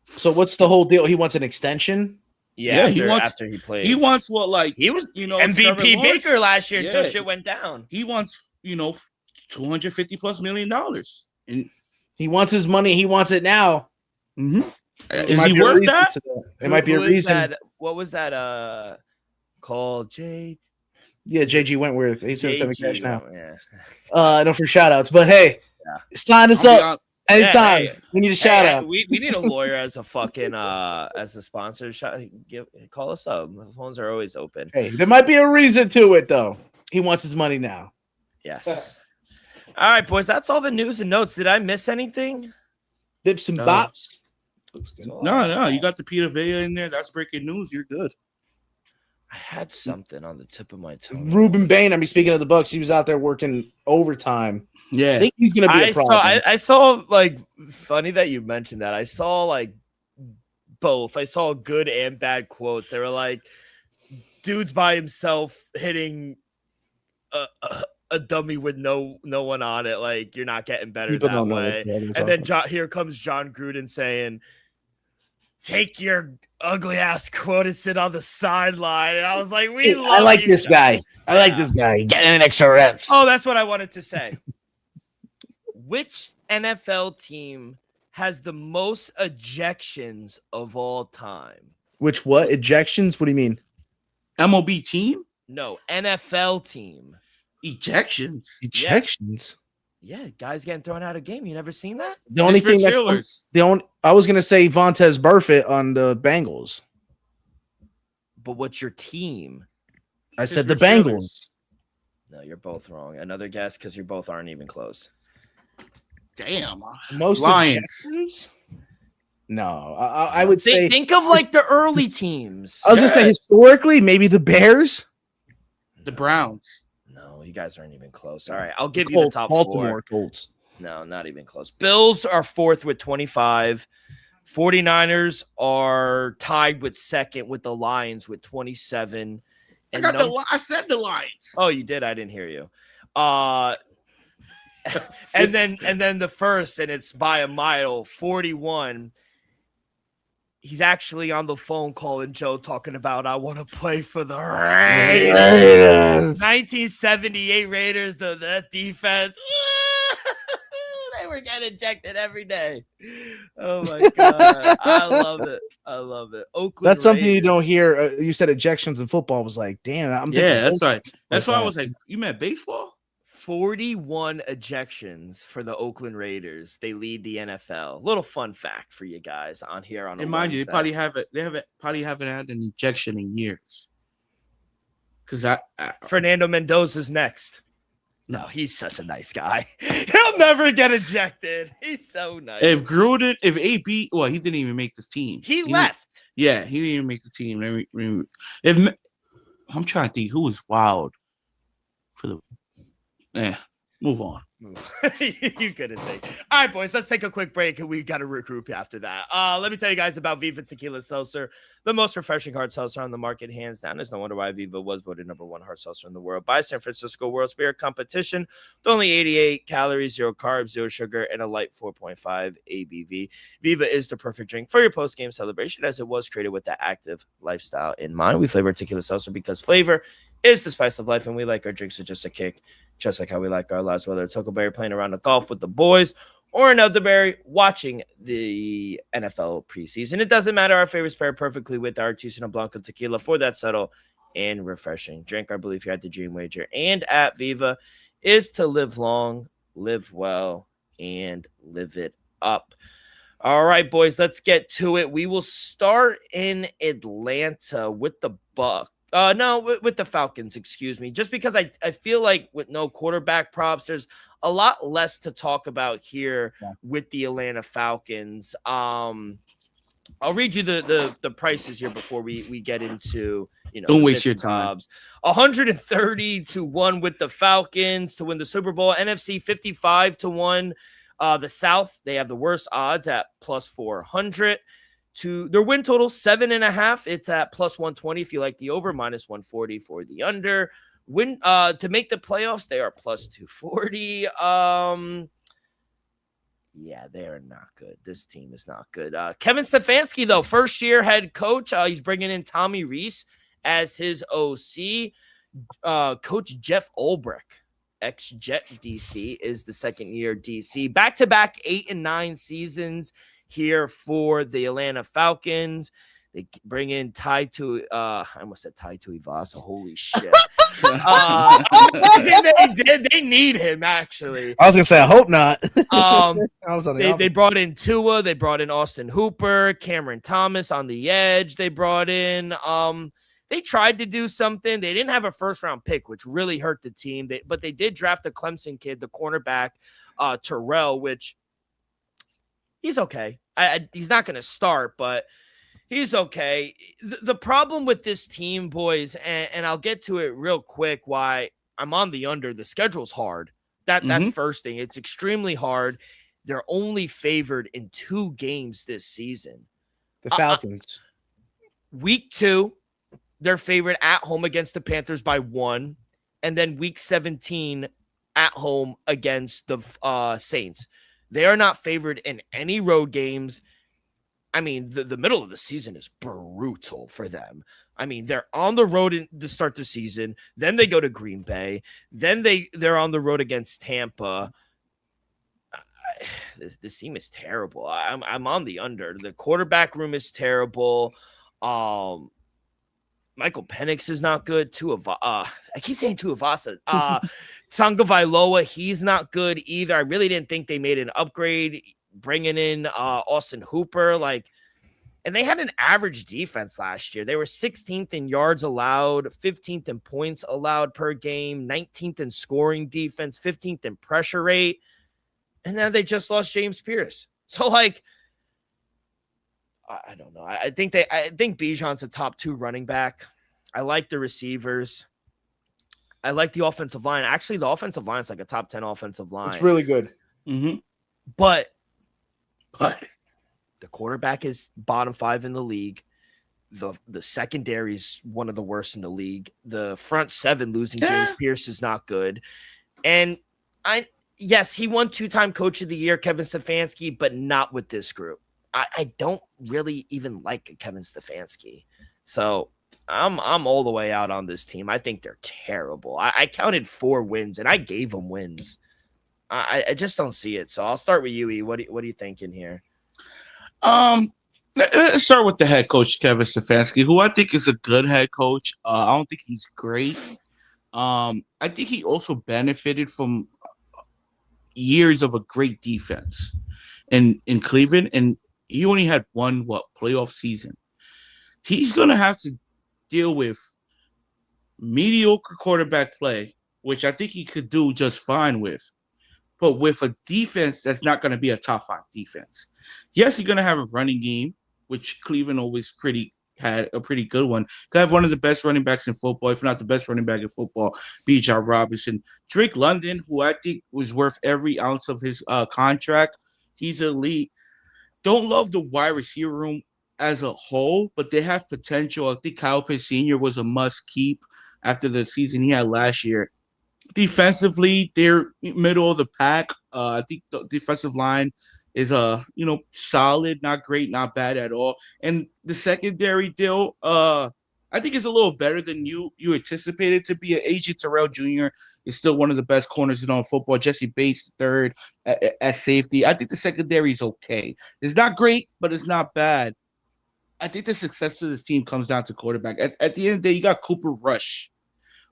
So what's the whole deal? He wants an extension. Yeah, after he played, he wants he was MVP Baker last year until shit went down. He wants $250+ million, and he wants his money. He wants it now. Mm-hmm. Is he worth that? It might be a reason. What was that? Called Jay. Yeah, JG Wentworth, 877 cash now. Yeah. No for shout outs, but hey, sign us up anytime. We need a shout out. We need a lawyer as a fucking as a sponsor. Call us up. The phones are always open. Hey, there might be a reason to it though. He wants his money now. Yes. All right, boys. That's all the news and notes. Did I miss anything? Bips and bops. No. You got the Vita Vea in there. That's breaking news. You're good. I had something on the tip of my tongue. Ruben Bain. I mean, speaking of the Bucs, he was out there working overtime. Yeah, I think he's gonna be a problem. I saw like funny that you mentioned that. I saw like both. I saw good and bad quotes. They were like, "Dude's by himself hitting a dummy with no one on it. Like you're not getting better that way." And then here comes John Gruden saying, take your ugly ass quote and sit on the sideline. And I was like, I like this guy. I like this guy. Getting an extra reps. Oh, that's what I wanted to say. Which NFL team has the most ejections of all time? Which what? Ejections? What do you mean? MLB team? No, NFL team. Ejections. Ejections? Yeah, guys getting thrown out of game. You never seen that? The only thing I was gonna say Vontaze Burfict on the Bengals. But what's your team? I said the Bengals. No, you're both wrong. Another guess because you both aren't even close. Damn. Most Lions. ejections? No, I would say think of like the early teams. I was gonna say historically, maybe the Bears, the Browns. No, you guys aren't even close. All right, I'll give Colts, you the top Baltimore 4. Colts. No, not even close. Bills are 4th with 25. 49ers are tied with 2nd with the Lions with 27. And I said the Lions. Oh, you did? I didn't hear you. And then the first, and it's by a mile, 41. He's actually on the phone calling Joe, talking about I want to play for the Raiders. 1978 Raiders, that defense. They were getting ejected every day. Oh my god, I love it. Oakland. That's something Raiders. you don't hear. You said ejections in football. I was like, damn. That's right. That's why I was like, you meant baseball? 41 ejections for the Oakland Raiders. They lead the NFL. Little fun fact for you guys on here on. And mind you, they probably haven't had an ejection in years. Because Fernando Mendoza's next. No, he's such a nice guy. He'll never get ejected. He's so nice. If Gruden, if AB, well, he didn't even make the team. He left. He didn't even make the team. I'm trying to think who was wild for the. Yeah, move on. You couldn't think. All right, boys, let's take a quick break and we got to regroup after that. Let me tell you guys about Viva Tequila Seltzer, the most refreshing hard seltzer on the market, hands down. There's no wonder why Viva was voted #1 hard seltzer in the world by San Francisco World Spirit Competition with only 88 calories, 0 carbs, 0 sugar, and a light 4.5 ABV. Viva is the perfect drink for your post-game celebration as it was created with that active lifestyle in mind. We flavor tequila seltzer because flavor is the spice of life, and we like our drinks with just a kick, just like how we like our lives, whether it's Huckleberry playing around the golf with the boys or an elderberry watching the NFL preseason. It doesn't matter. Our favorites pair perfectly with our artisanal Blanco tequila for that subtle and refreshing drink. Our belief here at the Dream Wager and at Viva is to live long, live well, and live it up. All right, boys, let's get to it. We will start in Atlanta with the with the Falcons, excuse me, just because I feel like with no quarterback props, there's a lot less to talk about here with the Atlanta Falcons. I'll read you the prices here before we get into, don't waste your time. 130-1 with the Falcons to win the Super Bowl. NFC 55-1. The South, they have the worst odds at +400. To their win total 7.5, it's at +120 if you like the over, -140 for the under. Win to make the playoffs, they are +240. Yeah, they are not good. This team is not good. Kevin Stefanski, though, first year head coach. He's bringing in Tommy Rees as his OC. Coach Jeff Ulbrich, ex-Jet DC, is the second year DC. Back-to-back 8 and 9 seasons here for the Atlanta Falcons. They bring in I almost said Tai Tuivasa. Holy shit. They need him, actually. I was going to say, I hope not. They brought in Tua. They brought in Austin Hooper, Cameron Thomas on the edge. They brought in they tried to do something. They didn't have a first-round pick, which really hurt the team. But they did draft a Clemson kid, the cornerback, Terrell, which he's okay. He's not going to start, but he's okay. The problem with this team, boys, and I'll get to it real quick, why I'm on the under. The schedule's hard. That's first thing. It's extremely hard. They're only favored in 2 games this season. The Falcons. Week 2, they're favored at home against the Panthers by 1. And then week 17 at home against the Saints. They are not favored in any road games. I mean, the middle of the season is brutal for them. I mean, they're on the road to start the season. Then they go to Green Bay. Then they're on the road against Tampa. This team is terrible. I'm on the under. The quarterback room is terrible. Michael Penix is not good. I keep saying Tuivasa. Tagovailoa, he's not good either. I really didn't think they made an upgrade bringing in Austin Hooper. And they had an average defense last year. They were 16th in yards allowed, 15th in points allowed per game, 19th in scoring defense, 15th in pressure rate. And now they just lost James Pierce. So, I don't know. I think Bijan's a top 2 running back. I like the receivers. I like the offensive line. Actually, the offensive line is like a top 10 offensive line. It's really good. Mm-hmm. But the quarterback is bottom 5 in the league. The secondary is one of the worst in the league. The front 7 losing James Pierce is not good. And yes, he won 2-time Coach of the Year, Kevin Stefanski, but not with this group. I don't really even like Kevin Stefanski. So I'm all the way out on this team. I think they're terrible. I counted 4 wins, and I gave them wins. I just don't see it. So I'll start with you, E. What are you thinking here? Let's start with the head coach, Kevin Stefanski, who I think is a good head coach. I don't think he's great. I think he also benefited from years of a great defense in Cleveland, and he only had one playoff season. He's gonna have to deal with mediocre quarterback play, which I think he could do just fine with, but with a defense that's not going to be a top 5 defense. Yes, you're going to have a running game, which Cleveland always had a pretty good one. They have one of the best running backs in football, if not the best running back in football, Bijan Robinson. Drake London, who I think was worth every ounce of his contract, he's elite. Don't love the wide receiver room as a whole, but they have potential. I think Kyle Pitts Sr. was a must keep after the season he had last year. Defensively, they're middle of the pack. I think the defensive line is solid, not great, not bad at all. And the secondary deal, I think is a little better than you anticipated to be. A.J. Terrell Jr. is still one of the best corners in all football. Jesse Bates third at safety. I think the secondary is okay. It's not great, but it's not bad. I think the success of this team comes down to quarterback. At the end of the day, you got Cooper Rush,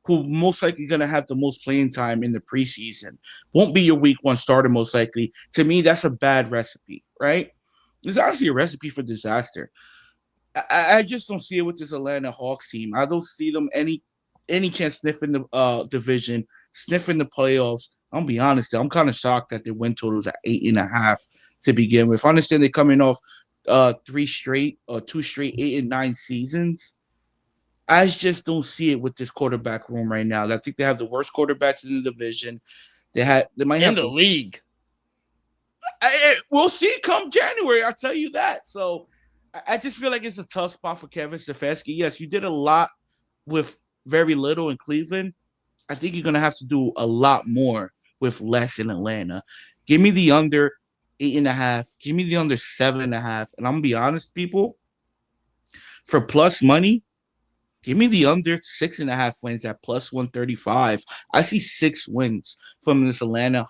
who most likely going to have the most playing time in the preseason. Won't be your week 1 starter most likely. To me, that's a bad recipe, right? It's honestly a recipe for disaster. I just don't see it with this Atlanta Hawks team. I don't see them any chance sniffing the division, sniffing the playoffs. I'll be honest, I'm kind of shocked that their win total is at 8.5 to begin with. I understand they're coming off 2 straight 8-9 seasons. I just don't see it with this quarterback room right now. I think they have the worst quarterbacks in the division. They might have in the league. We'll see come January. I'll tell you that. So I just feel like it's a tough spot for Kevin Stefanski. Yes, you did a lot with very little in Cleveland. I think you're gonna have to do a lot more with less in Atlanta. Give me the under 8.5. Give me the under 7.5. And I'm gonna be honest, people. For plus money, give me the under 6.5 wins at plus 135. I see 6 wins from this Atlanta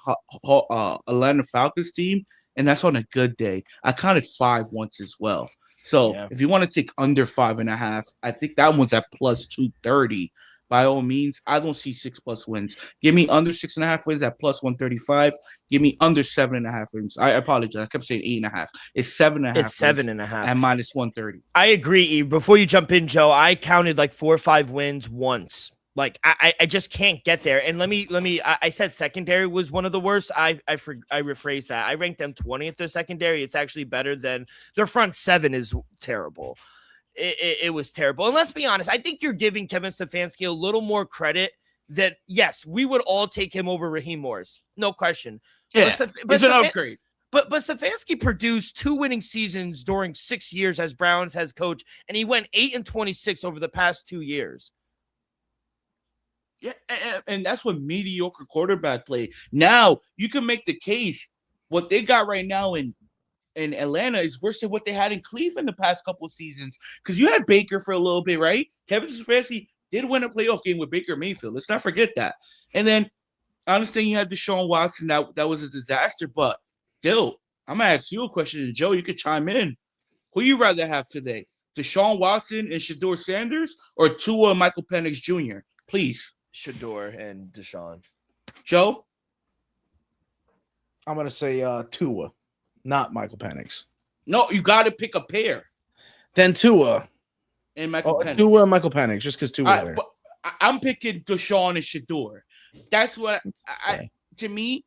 Falcons team, and that's on a good day. I counted 5 once as well. So if you want to take under 5.5, I think that one's at plus 230. By all means, I don't see 6+ wins. Give me under 6.5 wins at plus 135. Give me under 7.5 wins. I apologize. I kept saying 8.5. It's 7.5. It's 7.5 at minus 130. I agree. Before you jump in, Joe, I counted like 4 or 5 wins once. Like I just can't get there. And let me. I said secondary was one of the worst. I rephrased that. I ranked them 20th. Their secondary. It's actually better than their front 7 is terrible. It was terrible. And let's be honest, I think you're giving Kevin Stefanski a little more credit that, yes, we would all take him over Raheem Morris. No question. Yeah, it's an upgrade. But Stefanski produced 2 winning seasons during 6 years as Browns head coach, and he went 8-26 over the past 2 years. Yeah, and that's what mediocre quarterback play. Now, you can make the case, what they got right now in in Atlanta is worse than what they had in Cleveland the past couple of seasons. Because you had Baker for a little bit, right? Kevin Stefanski did win a playoff game with Baker Mayfield. Let's not forget that. And then I understand you had Deshaun Watson. That was a disaster. But still, I'm going to ask you a question. And Joe, you could chime in. Who you rather have today? Deshaun Watson and Shedeur Sanders or Tua and Michael Penix Jr.? Please. Shedeur and Deshaun. Joe? I'm going to say Tua, not Michael Penix. No, you got to pick a pair. Then Tua. And Michael Penix. Tua and Michael Penix, just because Tua's there. I'm picking Deshaun and Shedeur. That's what to me,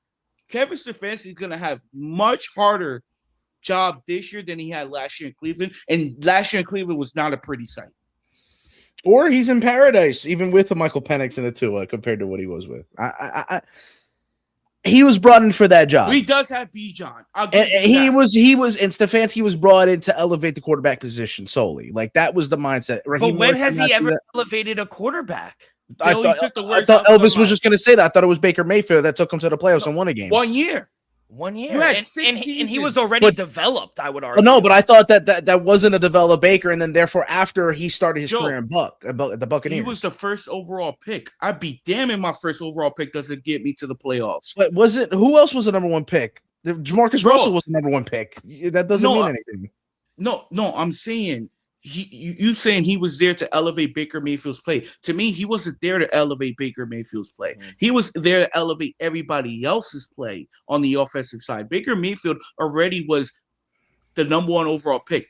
Kevin Stefanski is going to have much harder job this year than he had last year in Cleveland. And last year in Cleveland was not a pretty sight. Or he's in paradise, even with a Michael Penix and a Tua compared to what he was with. He was brought in for that job. He does have Bijan. And he was, and Stefanski was brought in to elevate the quarterback position solely. Like that was the mindset. But when has he ever elevated a quarterback? I thought Elvis was just going to say that. I thought it was Baker Mayfield that took him to the playoffs and won a game. 1 year. 1 year. You had and he was already developed, I would argue. No, but I thought that wasn't a developed Baker, and then therefore after he started his career in the Buccaneers. He was the first overall pick. I'd be damn if my first overall pick doesn't get me to the playoffs. But who else was the number one pick? Jamarcus Russell was the number one pick. That doesn't mean anything. No, I'm saying you saying he was there to elevate Baker Mayfield's play. To me, he wasn't there to elevate Baker Mayfield's play. He was there to elevate everybody else's play on the offensive side. Baker Mayfield already was the number one overall pick.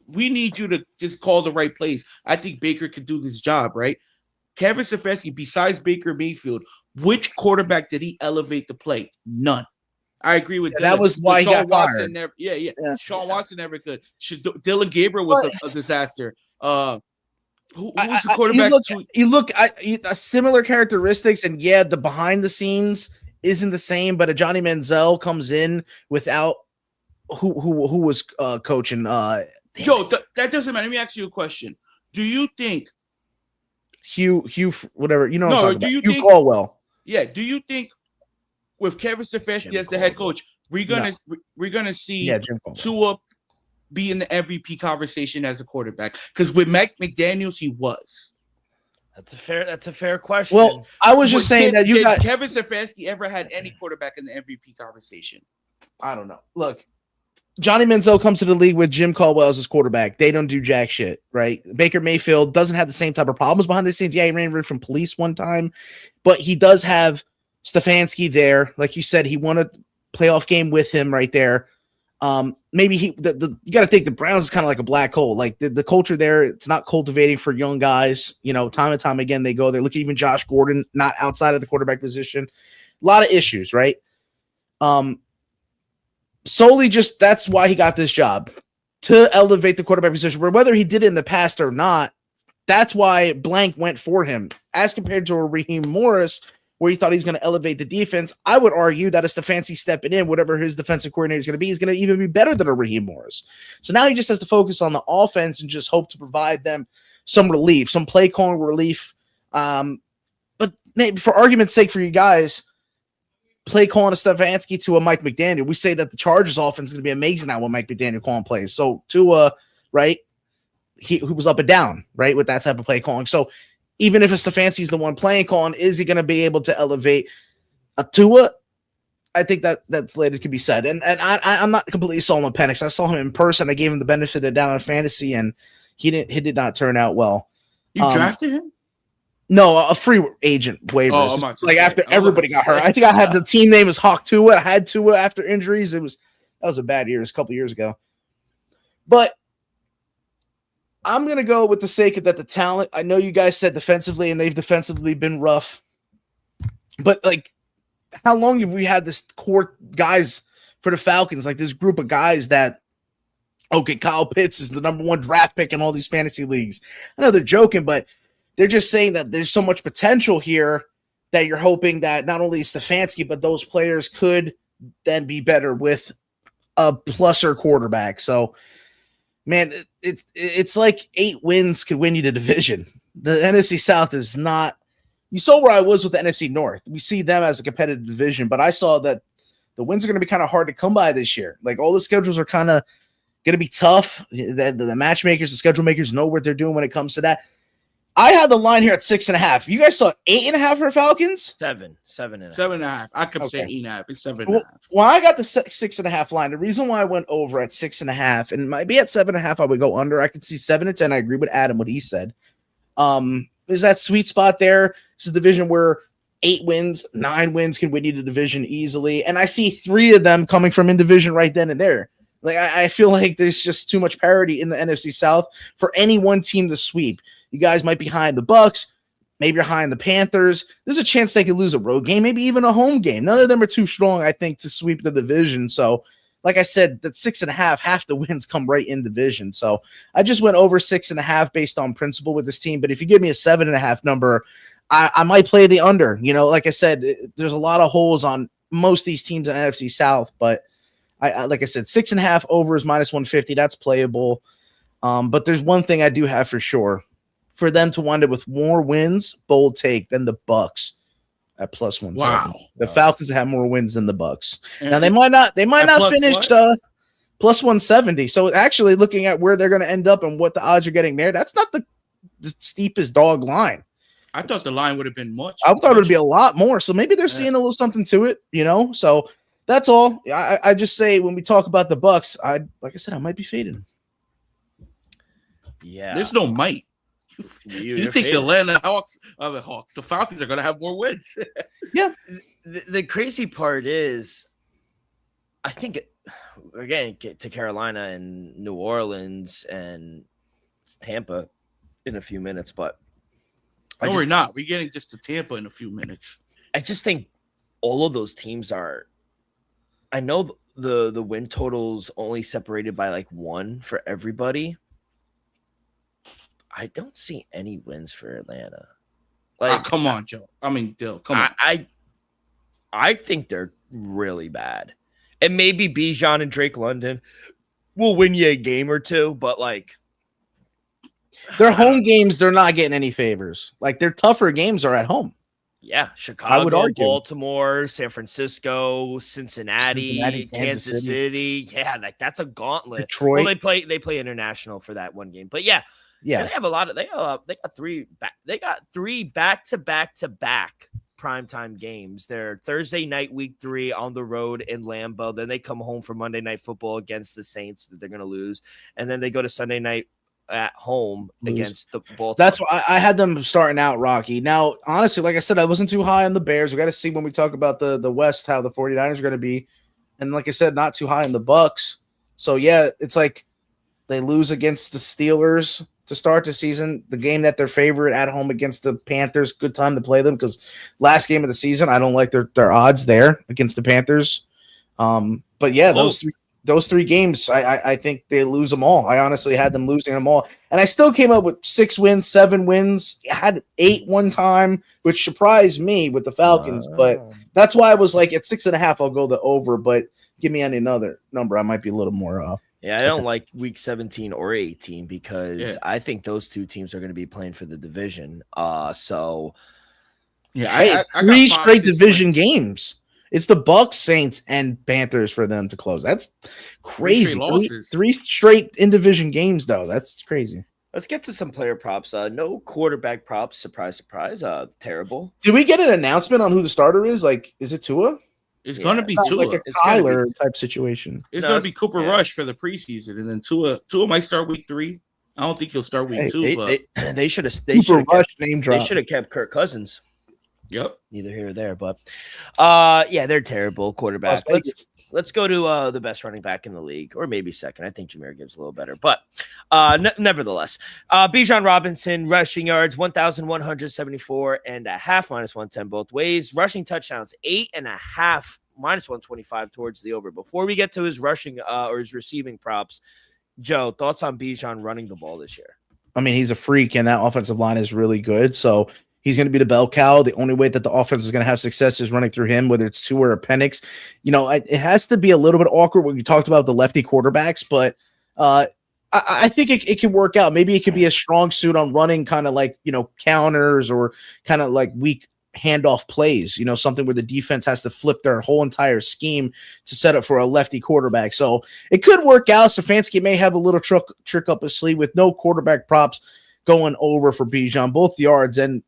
We need you to just call the right plays. I think Baker could do this job, right? Kevin Stefanski, besides Baker Mayfield, which quarterback did he elevate the play? None. I agree with that. Was why he got Watson fired. Sean Watson never could. Dylan Gabriel was a disaster. Who was the quarterback? You look at similar characteristics, and the behind the scenes isn't the same. But a Johnny Manziel comes in without who was coaching. Joe, that doesn't matter. Let me ask you a question. Do you think Hugh, whatever you know? No, what I'm do you Hugh think Caldwell? Yeah. Do you think with Kevin Stefanski as the head coach, we're gonna see Tua be in the MVP conversation as a quarterback? Because with Mike McDaniels, he was. That's a fair question. Well, I was just saying that you got Kevin Stefanski ever had any quarterback in the MVP conversation? I don't know. Look, Johnny Manziel comes to the league with Jim Caldwell as his quarterback. They don't do jack shit, right? Baker Mayfield doesn't have the same type of problems behind the scenes. Yeah, he ran rid from police one time, but he does have Stefanski there. Like you said, he won a playoff game with him right there. Maybe you got to think the Browns is kind of like a black hole. Like the culture there, it's not cultivating for young guys. You know, time and time again, they go there. Look at even Josh Gordon, not outside of the quarterback position. A lot of issues, right? Solely just that's why he got this job, to elevate the quarterback position. Where whether he did it in the past or not, that's why blank went for him. As compared to a Raheem Morris, where he thought he was going to elevate the defense, I would argue that a Stefanski stepping in, whatever his defensive coordinator is going to be, is going to even be better than a Raheem Morris. So now he just has to focus on the offense and just hope to provide them some relief, some play calling relief. But maybe for argument's sake for you guys, play calling a Stefanski to a Mike McDaniel. We say that the Chargers offense is going to be amazing now when Mike McDaniel calling plays. So Tua, right, he was up and down, right, with that type of play calling. So even if a Stefanski is the one playing calling, is he going to be able to elevate a Tua? I think that's later could be said. And I'm not completely sold on Penix. I saw him in person. I gave him the benefit of doubt in fantasy, and he did not turn out well. You drafted him? No, a free agent waivers. Oh, like after everybody got hurt. I think I had the team name is Hawk Tua. I had Tua after injuries. That was a bad year. It was a couple years ago. But I'm going to go with the sake of that the talent. I know you guys said defensively, and they've defensively been rough. But, like, how long have we had this core guys for the Falcons? Like, this group of guys that, okay, Kyle Pitts is the number one draft pick in all these fantasy leagues. I know they're joking, but they're just saying that there's so much potential here that you're hoping that not only Stefanski, but those players could then be better with a pluser quarterback. So, man, it's like 8 wins could win you the division. The NFC South is not – you saw where I was with the NFC North. We see them as a competitive division, but I saw that the wins are going to be kind of hard to come by this year. Like all the schedules are kind of going to be tough. The matchmakers, the schedule makers know what they're doing when it comes to that. I had the line here at 6.5. You guys saw 8.5 for Falcons? 7.5. 7.5. I kept saying 8.5. It's 7.5. Well, I got the 6.5 line. The reason why I went over at 6.5 and maybe at 7.5, I would go under. I could see 7 to 10. I agree with Adam, what he said. There's that sweet spot there. This is a division where 8 wins, 9 wins can win you the division easily. And I see 3 of them coming from in division right then and there. Like I feel like there's just too much parity in the NFC South for any one team to sweep. You guys might be behind the Bucks. Maybe you're behind the Panthers. There's a chance they could lose a road game, maybe even a home game. None of them are too strong, I think, to sweep the division. So, like I said, that 6.5, half the wins come right in division. So I just went over 6.5 based on principle with this team. But if you give me a 7.5 number, I might play the under. You know, like I said, there's a lot of holes on most of these teams in NFC South. But I like I said, 6.5 over is -150. That's playable. But there's one thing I do have for sure. For them to wind up with more wins, bold take, than the Bucks at +170. Wow. The Falcons have more wins than the Bucks. Now they might not finish +170. So actually looking at where they're going to end up and what the odds are getting there, that's not the steepest dog line. I thought the line would have been much. I thought it would be a lot more. So maybe they're seeing a little something to it, you know? So that's all. I just say when we talk about the Bucks, like I said, I might be fading. Yeah. There's no might. You think the Falcons are going to have more wins? Yeah. The crazy part is, I think we're getting to Carolina and New Orleans and Tampa in a few minutes, but no, we're not. We're getting just to Tampa in a few minutes. I just think all of those teams are. I know the win totals only separated by like 1 for everybody. I don't see any wins for Atlanta. Like, come on, Joe. I mean, Dill, come on. I think they're really bad. And maybe Bijan and Drake London will win you a game or two, but like their home games, they're not getting any favors. Like their tougher games are at home. Yeah, Chicago, Baltimore, San Francisco, Cincinnati, Kansas City. Yeah, like that's a gauntlet. Detroit. Well, they play international for that one game, but yeah. Yeah, they have a lot of. They got 3 back. They got 3 back-to-back primetime games. They're Thursday night, week 3 on the road in Lambeau. Then they come home for Monday Night Football against the Saints that they're going to lose, and then they go to Sunday night at home against the Baltimore. That's why I had them starting out rocky. Now, honestly, like I said, I wasn't too high on the Bears. We got to see when we talk about the West how the 49ers are going to be, and like I said, not too high on the Bucks. So yeah, it's like they lose against the Steelers to start the season, the game that they're favorite at home against the Panthers. Good time to play them because last game of the season, I don't like their odds there against the Panthers. But yeah, those three games, I think they lose them all. I honestly had them losing them all, and I still came up with 6 wins, 7 wins. I had 8 one time, which surprised me with the Falcons. But that's why I was like at 6.5, I'll go the over. But give me any another number, I might be a little more. Yeah, I don't like week 17 or 18 because I think those 2 teams are going to be playing for the division. So yeah, I 3 straight division games. It's the Bucks, Saints, and Panthers for them to close. That's crazy. 3 straight in division games, though. That's crazy. Let's get to some player props. No quarterback props. Surprise, surprise. Terrible. Did we get an announcement on who the starter is? Like, is it Tua? It's going to be Tua. Like a Kyler type situation. It's going to be Cooper Rush for the preseason, and then Tua might start week 3. I don't think he'll start week 2. They should have. Name drop. They should have kept Kirk Cousins. Yep. Neither here or there, but yeah, they're terrible quarterbacks. Let's go to the best running back in the league, or maybe second. I think Jahmyr Gibbs a little better, but nevertheless, Bijan Robinson rushing yards 1,174.5 -110 both ways. Rushing touchdowns 8.5 -125 towards the over. Before we get to his rushing or his receiving props, Joe, thoughts on Bijan running the ball this year? I mean, he's a freak, and that offensive line is really good. So he's going to be the bell cow. The only way that the offense is going to have success is running through him, whether it's Tua or Penix. You know, it has to be a little bit awkward when you talked about the lefty quarterbacks, but I think it can work out. Maybe it could be a strong suit on running kind of like, you know, counters or kind of like weak handoff plays, something where the defense has to flip their whole entire scheme to set up for a lefty quarterback. So it could work out. Stefanski may have a little trick up his sleeve with no quarterback props going over for Bijan, both yards and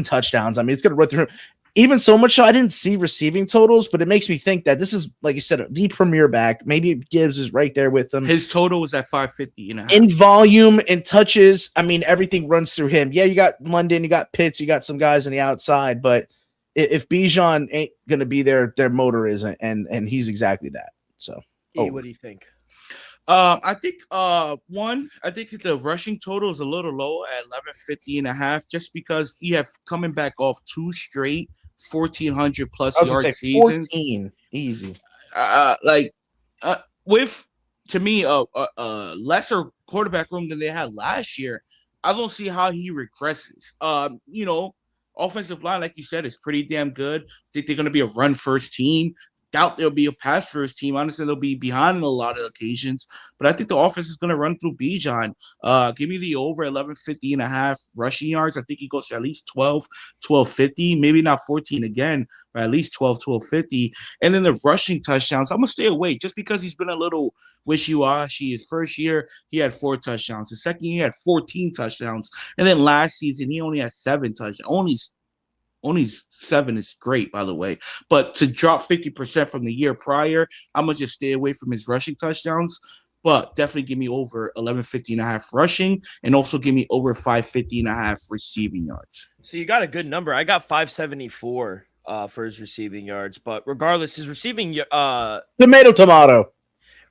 touchdowns. I mean, it's going to run through him. Even so much so, I didn't see receiving totals, but it makes me think that this is, like you said, the premier back. Maybe Gibbs is right there with him. His total was at 550. In volume and touches, I mean, everything runs through him. Yeah, you got London, you got Pitts, you got some guys on the outside, but if Bijan ain't going to be there, their motor isn't, and he's exactly that. So, what do you think? I think the rushing total is a little low at 1150.5, just because he have coming back off 2 straight 1,400 plus yard seasons. 14, easy. With, to me, a lesser quarterback room than they had last year, I don't see how he regresses. Offensive line, like you said, is pretty damn good. I think they're going to be a run first team. Doubt they'll be a pass first team. Honestly, they'll be behind on a lot of occasions, but I think the offense is going to run through Bijan. Give me the over 1150.5 rushing yards. I think he goes to at least 1250, maybe not 14 again, but at least 1250. And then the rushing touchdowns, I'm going to stay away just because he's been a little wishy-washy. His first year, he had 4 touchdowns. His second year, he had 14 touchdowns. And then last season, he only had 7 touchdowns. Only 7 is great, by the way. But to drop 50% from the year prior, I'm going to just stay away from his rushing touchdowns. But definitely give me over 1150.5 rushing, and also give me over 550.5 receiving yards. So you got a good number. I got 574 for his receiving yards. But regardless, his receiving tomato.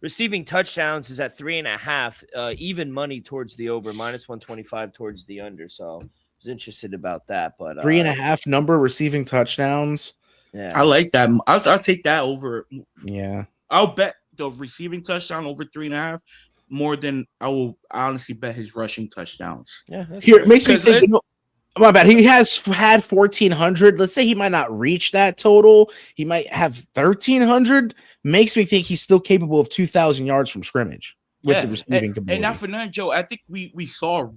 Receiving touchdowns is at 3.5. Even money towards the over, minus 125 towards the under. So was interested about that, but 3.5 number receiving touchdowns. Yeah, I like that. I'll take that over. Yeah, I'll bet the receiving touchdown over 3.5 more than I will honestly bet his rushing touchdowns. Yeah, here it makes me think. My bad. He has had 1,400. Let's say he might not reach that total. He might have 1,300. Makes me think he's still capable of 2,000 yards from scrimmage with the receiving ability. And not for nothing, Joe. I think we saw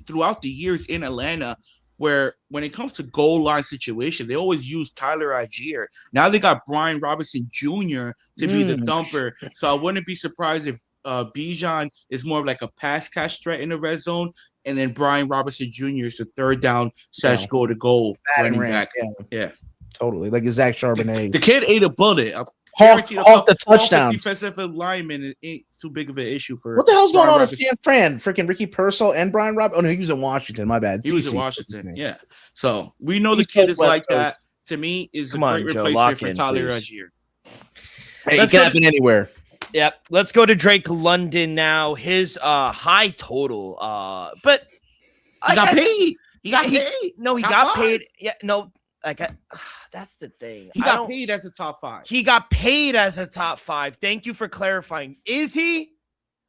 throughout the years in Atlanta, where when it comes to goal line situation, they always use Tyler Algier. Now they got Brian Robinson Jr. to be the thumper. So I wouldn't be surprised if Bijan is more of like a pass catch threat in the red zone, and then Brian Robinson Jr. is the third down / go to goal running back. Yeah, totally. Like Zach Charbonnet. The kid ate a bullet. Off the touchdown. Defensive lineman ain't too big of an issue for. What the hell's going on in San Fran? Freaking Ricky Pearsall and Brian Robb. Oh no, he was in Washington. My bad. He was in Washington. Yeah. So we know the kid is like that. To me, is a great replacement for Tyler Algier. Hey, it can happen anywhere. Yep. Let's go to Drake London now. His high total. But he got paid. He got paid. No, he got paid. Yeah. No. That's the thing. He got paid as a top 5. He got paid as a top 5. Thank you for clarifying. Is he?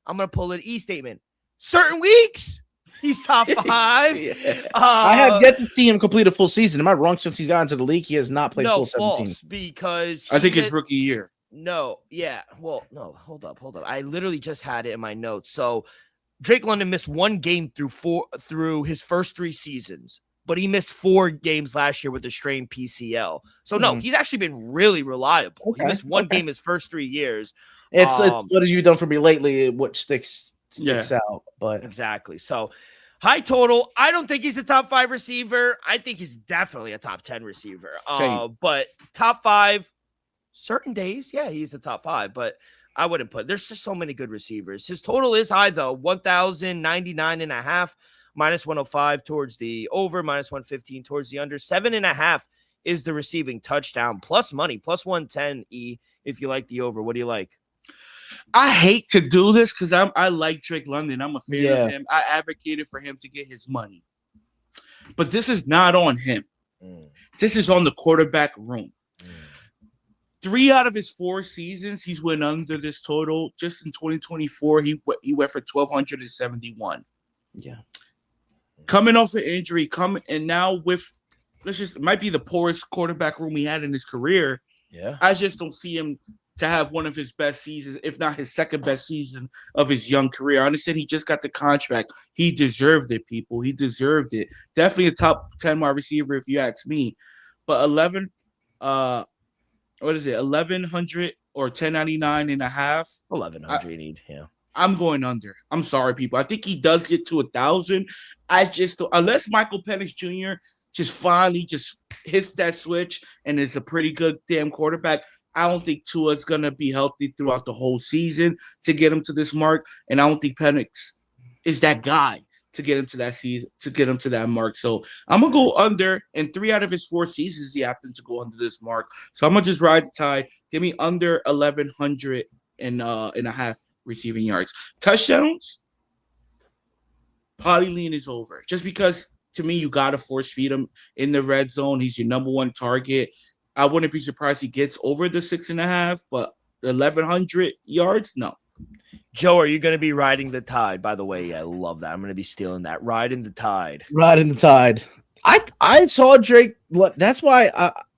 I'm going to pull an E statement. Certain weeks, he's top 5. I have yet to see him complete a full season. Am I wrong? Since he's gotten into the league, he has not played full 17. False, because I think his rookie year. No, yeah. Well, no, hold up. I literally just had it in my notes. So Drake London missed 1 game through his first 3 seasons. But he missed 4 games last year with a strained PCL. So, no, he's actually been really reliable. Okay, he missed 1 game his first 3 years. It's what have you done for me lately, which sticks out. But exactly. So, high total. I don't think he's a top 5 receiver. I think he's definitely a top 10 receiver. But top 5, certain days, yeah, he's a top 5. But I wouldn't put – there's just so many good receivers. His total is high, though, 1,099.5. minus 105 towards the over, minus 115 towards the under. 7.5 is the receiving touchdown, plus money, plus 110 if you like the over. What do you like? I hate to do this because I like Drake London. I'm a fan of him. I advocated for him to get his money. But this is not on him. This is on the quarterback room. 3 out of his 4 seasons, he's went under this total. Just in 2024, he went for 1,271. Yeah. Coming off an injury, and now with it might be the poorest quarterback room he had in his career. Yeah. I just don't see him to have one of his best seasons, if not his second best season of his young career. I understand he just got the contract. He deserved it, people. He deserved it. Definitely a top 10 wide receiver, if you ask me. but 11, what is it? 1,100 or 1099 and a half. 1,100 you need. Yeah. I'm going under. I'm sorry, people. I think he does get to 1,000. I just unless Michael Penix Jr. just finally just hits that switch and is a pretty good damn quarterback. I don't think Tua's gonna be healthy throughout the whole season to get him to this mark, and I don't think Penix is that guy to get him to that season, to get him to that mark. So I'm gonna go under, and 3 out of his 4 seasons he happened to go under this mark. So I'm gonna just ride the tide. Give me under 1,100 and a half receiving yards. Touchdowns, probably lean is over. Just because to me you gotta force feed him in the red zone. He's your number 1 target. I wouldn't be surprised he gets over the 6.5, but 1,100 yards, no. Joe, are you going to be riding the tide? By the way, I love that. I'm going to be stealing that. Riding the tide. Riding the tide. I saw Drake. That's why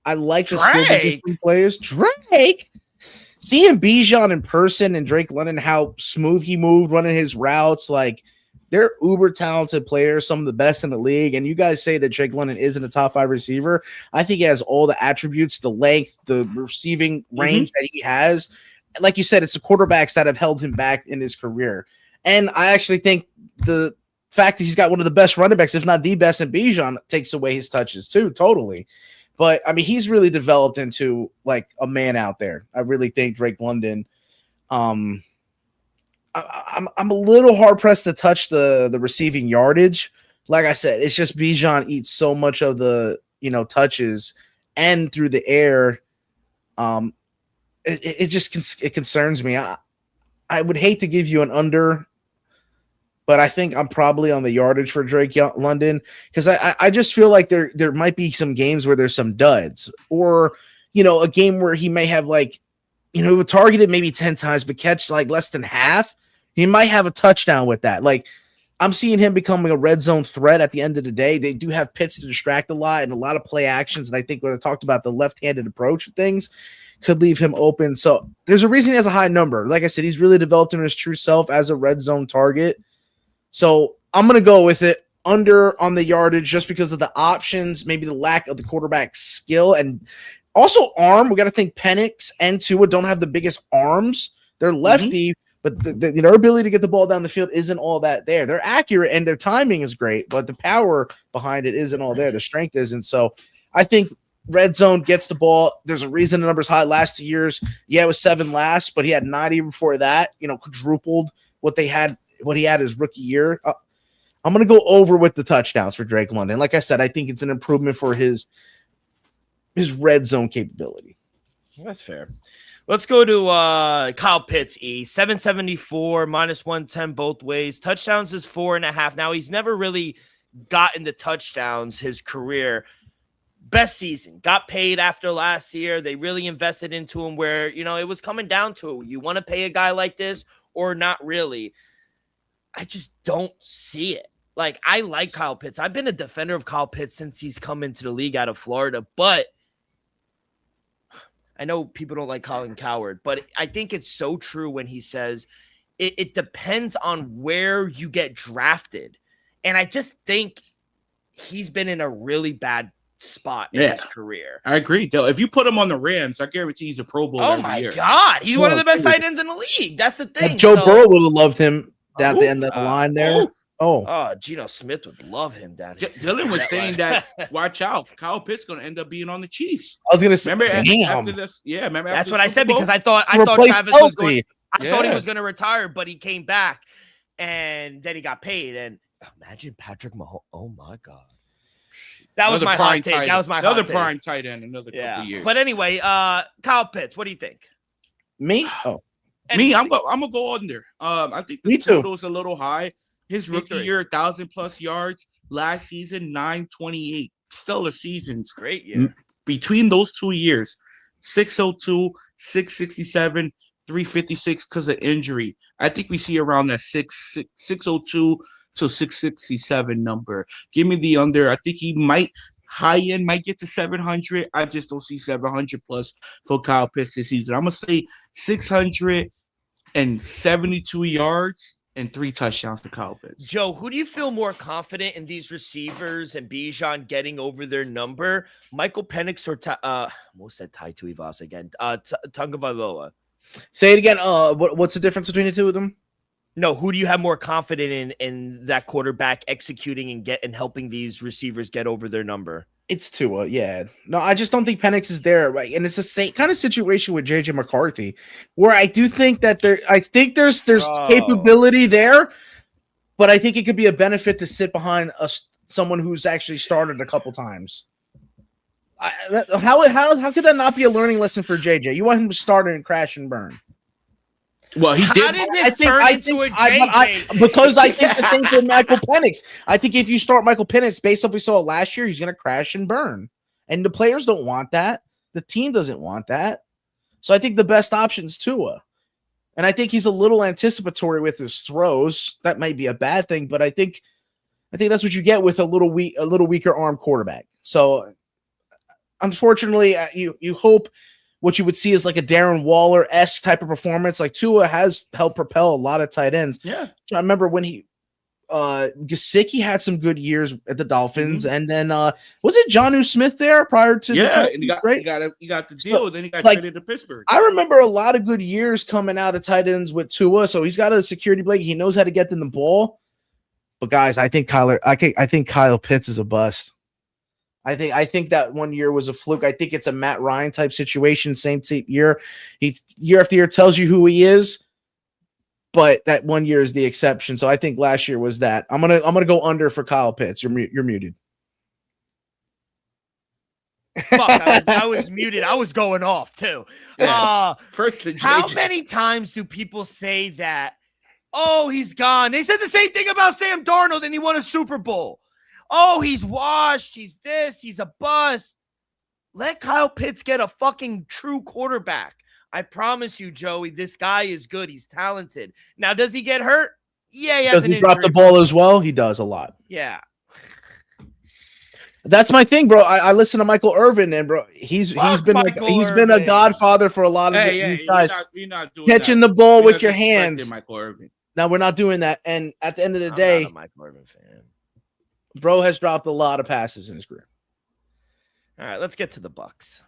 I like the skill players. Drake. Seeing Bijan in person and Drake London, how smooth he moved running his routes, like they're uber talented players, some of the best in the league. And you guys say that Drake London isn't a top 5 receiver. I think he has all the attributes, the length, the receiving range that he has. Like you said, it's the quarterbacks that have held him back in his career. And I actually think the fact that he's got one of the best running backs, if not the best in Bijan, takes away his touches too, totally. But, I mean, he's really developed into, like, a man out there. I really think Drake London I'm a little hard-pressed to touch the receiving yardage. Like I said, it's just Bijan eats so much of the, touches and through the air. It just concerns me. I would hate to give you an under, but I think I'm probably on the yardage for Drake London because I just feel like there might be some games where there's some duds or, a game where he may have targeted maybe 10 times but catch like less than half. He might have a touchdown with that. Like I'm seeing him becoming a red zone threat at the end of the day. They do have Pitts to distract a lot and a lot of play actions. And I think when I talked about the left-handed approach of things could leave him open. So there's a reason he has a high number. Like I said, he's really developed him his true self as a red zone target. So I'm going to go with it under on the yardage just because of the options, maybe the lack of the quarterback skill and also arm. We got to think Penix and Tua don't have the biggest arms. They're lefty, but their ability to get the ball down the field isn't all that there. They're accurate and their timing is great, but the power behind it isn't all there. The strength isn't. So I think red zone gets the ball. There's a reason the number's high last 2 years. Yeah, it was 7 last, but he had 90 before that, quadrupled what he had his rookie year. I'm going to go over with the touchdowns for Drake London. Like I said, I think it's an improvement for his red zone capability. That's fair. Let's go to Kyle Pitts, 774 minus 110 both ways. Touchdowns is 4.5. Now he's never really gotten the touchdowns his career. Best season, got paid after last year. They really invested into him where, it was coming down to you want to pay a guy like this or not really. I just don't see it. Like, I like Kyle Pitts. I've been a defender of Kyle Pitts since he's come into the league out of Florida, but I know people don't like Colin Cowherd, but I think it's so true when he says it depends on where you get drafted. And I just think he's been in a really bad spot in his career. I agree. Though, if you put him on the Rams, I guarantee he's a Pro Bowler. Oh my God. He's one of the best tight ends in the league. That's the thing. Joe Burrow would have loved him down the end of the line there. Geno Smith would love him down here. Dylan was saying that, watch out, Kyle Pitt's going to end up being on the Chiefs. I was going to say, remember after this? Yeah, remember that's after what I said Bowl? because I thought Travis was going. I thought he was going to retire, but he came back, and then he got paid. And imagine Patrick Mahomes. Oh my God, that was my hot take. That was my another prime tight end. Another couple years. But anyway, Kyle Pitts, what do you think? Me? Me, I'm gonna go under. I think the total is a little high. His rookie year, 1,000+ yards. Last season, 928. Stellar seasons. Great year. Between those 2 years, 602, 667, 356 because of injury. I think we see around that 602 to 667 number. Give me the under. I think he might get to 700. I just don't see 700+ for Kyle Pitts this season. I'm gonna say 672 yards and 3 touchdowns for Kyle Pitts. Joe, who do you feel more confident in these receivers and Bijan getting over their number? Michael Penix or almost said Tai Tuivasa again? Tagovailoa. Say it again. What's the difference between the two of them? No, who do you have more confident in that quarterback executing and helping these receivers get over their number? It's Tua, yeah. No, I just don't think Penix is there, right? And it's the same kind of situation with JJ McCarthy, where I do think that there's capability there, but I think it could be a benefit to sit behind someone who's actually started a couple times. How could that not be a learning lesson for JJ? You want him to start and crash and burn. Well, he did. Because I think the same for Michael Penix. I think if you start Michael Penix, based on what we saw last year, he's going to crash and burn. And the players don't want that. The team doesn't want that. So I think the best option is Tua. And I think he's a little anticipatory with his throws. That might be a bad thing, but I think that's what you get with a little weaker arm quarterback. So unfortunately, you hope what you would see is like a Darren Waller-esque type of performance. Like Tua has helped propel a lot of tight ends. Yeah. I remember when Gesicki had some good years at the Dolphins. Mm-hmm. And then was it Jonnu Smith there prior to and he got the deal, then he got traded to Pittsburgh. I remember a lot of good years coming out of tight ends with Tua, so he's got a security blanket. He knows how to get them the ball. But guys, I think Kyle Pitts is a bust. I think that 1 year was a fluke. I think it's a Matt Ryan type situation. Same year, he year after year tells you who he is, but that 1 year is the exception. So I think last year was that. I'm gonna go under for Kyle Pitts. You're muted. Fuck, I was muted. I was going off too. First, how many times do people say that? Oh, he's gone. They said the same thing about Sam Darnold, and he won a Super Bowl. Oh, he's washed. He's this. He's a bust. Let Kyle Pitts get a fucking true quarterback. I promise you, Joey, this guy is good. He's talented. Now, does he get hurt? Yeah, he has does he drop the ball as well? He does a lot. Yeah. That's my thing, bro. I listen to Michael Irvin, and bro, he's been a godfather for a lot of these guys. You're not doing catching that. the ball with your hands. Michael Irvin. Now we're not doing that. And at the end of the day, I'm not a Michael Irvin fan. Bro has dropped a lot of passes in his career. All right, let's get to the Bucks.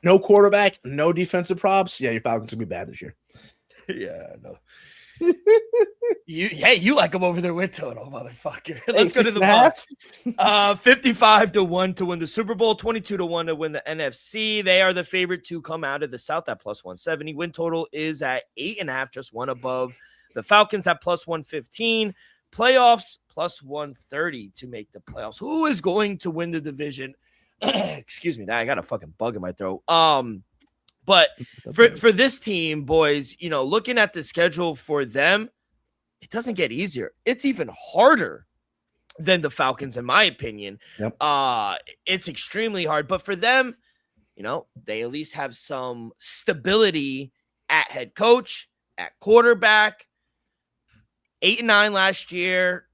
No quarterback, no defensive props. Yeah, your Falcons will be bad this year. Yeah, no. You like them over their win total, motherfucker. Let's go to the Bucks. 55-1 to win the Super Bowl, 22-1 to win the NFC. They are the favorite to come out of the South at plus 170. Win total is at 8.5, just one above the Falcons at plus 115. Playoffs plus 130 to make the playoffs. Who is going to win the division? Excuse me, I got a fucking bug in my throat. But for this team, boys, looking at the schedule for them, it doesn't get easier. It's even harder than the Falcons, in my opinion. Yep. It's extremely hard. But for them, they at least have some stability at head coach, at quarterback. 8-9 last year.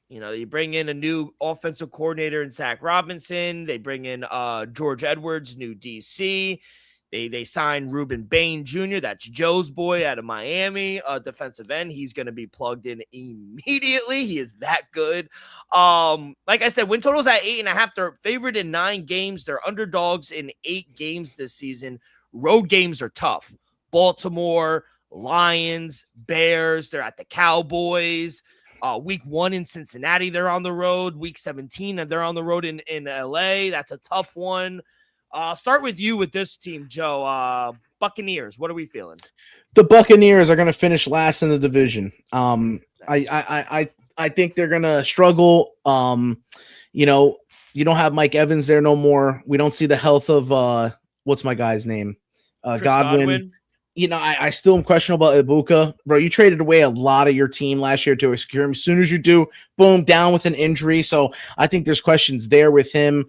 You bring in a new offensive coordinator in Zach Robinson. They bring in George Edwards, new DC. They signed Reuben Bain Jr., that's Joe's boy out of Miami, defensive end. He's going to be plugged in immediately. He is that good. Like I said, win total's at 8.5. They're favored in 9 games. They're underdogs in 8 games this season. Road games are tough. Baltimore, Lions, Bears, they're at the Cowboys. Week 1 in Cincinnati, they're on the road. Week 17, and they're on the road in LA. That's a tough one. Start with you with this team, Joe. Buccaneers, what are we feeling? The Buccaneers are going to finish last in the division. I think they're going to struggle. You don't have Mike Evans there no more. We don't see the health of what's my guy's name? Godwin. I still am questionable about Ibuka. Bro, you traded away a lot of your team last year to secure him. As soon as you do, boom, down with an injury. So I think there's questions there with him.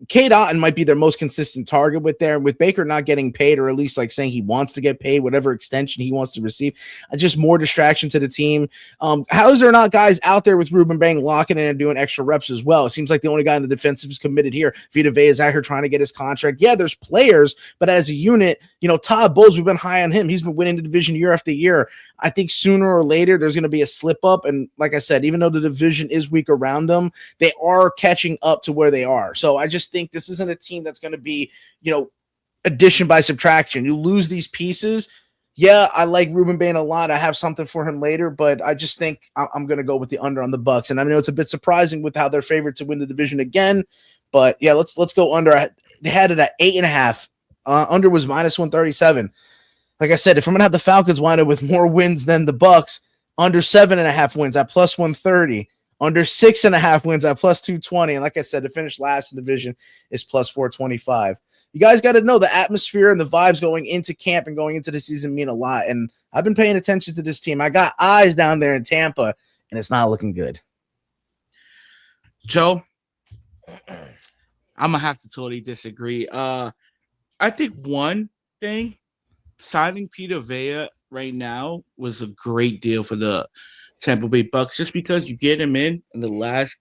Cade Otton might be their most consistent target with Baker not getting paid, or at least like saying he wants to get paid, whatever extension he wants to receive. Just more distraction to the team. How is there not guys out there with Ruben Bang locking in and doing extra reps as well? It seems like the only guy in the defensive is committed here. Vita Vea is out here trying to get his contract. Yeah, there's players, but as a unit, Todd Bowles, we've been high on him. He's been winning the division year after year. I think sooner or later there's going to be a slip up. And like I said, even though the division is weak around them, they are catching up to where they are. So I just think this isn't a team that's going to be, addition by subtraction. You lose these pieces. Yeah, I like Ruben Bain a lot. I have something for him later, but I just think I'm going to go with the under on the Bucks. And I know it's a bit surprising with how they're favored to win the division again, but yeah, let's go under. They had it at 8.5. Under was -137. Like I said, if I'm going to have the Falcons wind up with more wins than the Bucks, under 7.5 wins at +130, under 6.5 wins at +220. And like I said, to finish last in the division is +425. You guys got to know the atmosphere and the vibes going into camp and going into the season mean a lot. And I've been paying attention to this team. I got eyes down there in Tampa, and it's not looking good. Joe, I'm going to have to totally disagree. I think one thing, signing Peter Vea right now was a great deal for the Tampa Bay Bucks, just because you get him in the last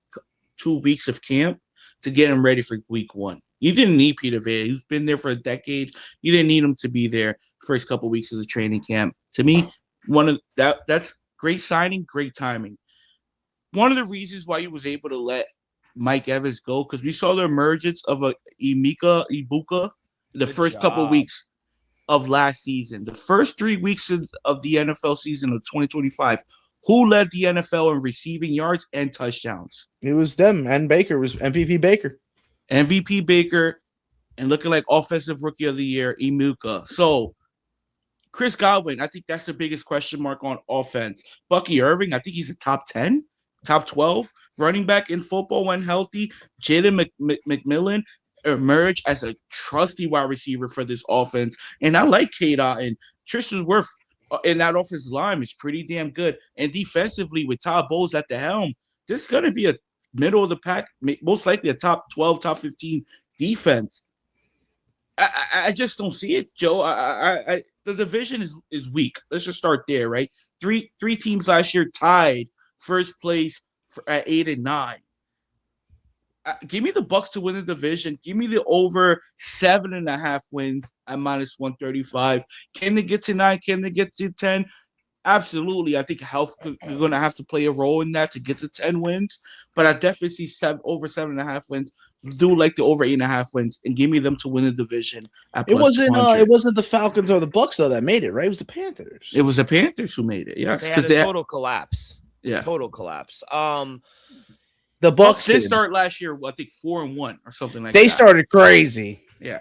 2 weeks of camp to get him ready for week 1. You didn't need Peter Vea. He's been there for a decade. You didn't need him to be there first couple of weeks of the training camp. To me, that's great signing, great timing. One of the reasons why he was able to let Mike Evans go, because we saw the emergence of Ibuka the first couple of weeks of last season. The first 3 weeks of the NFL season of 2025, who led the NFL in receiving yards and touchdowns? It was them, and Baker was MVP Baker. MVP Baker, and looking like offensive rookie of the year, Imuka. So Chris Godwin, I think that's the biggest question mark on offense. Bucky Irving, I think he's a top 10, top 12 running back in football when healthy. Jalen McMillan emerged as a trusty wide receiver for this offense. And I like Cade Otton. Tristan Wirth in that offensive line is pretty damn good. And defensively, with Todd Bowles at the helm, this is going to be a middle of the pack, most likely a top 12, top 15 defense. I just don't see it, Joe. The division is weak. Let's just start there, right? Three teams last year tied first place at 8 and 9. Give me the Bucks to win the division. Give me the over 7.5 wins at -135. Can they get to 9? Can they get to 10? Absolutely. I think health is going to have to play a role in that to get to 10 wins. But I definitely see over 7.5 wins. Do like the over 8.5 wins, and give me them to win the division. It wasn't the Falcons or the Bucks though that made it, right? It was the Panthers. It was the Panthers who made it. Yes, because they had a total collapse. Yeah, total collapse. The Bucks did start last year, I think 4-1 or something like that. They started crazy. Yeah.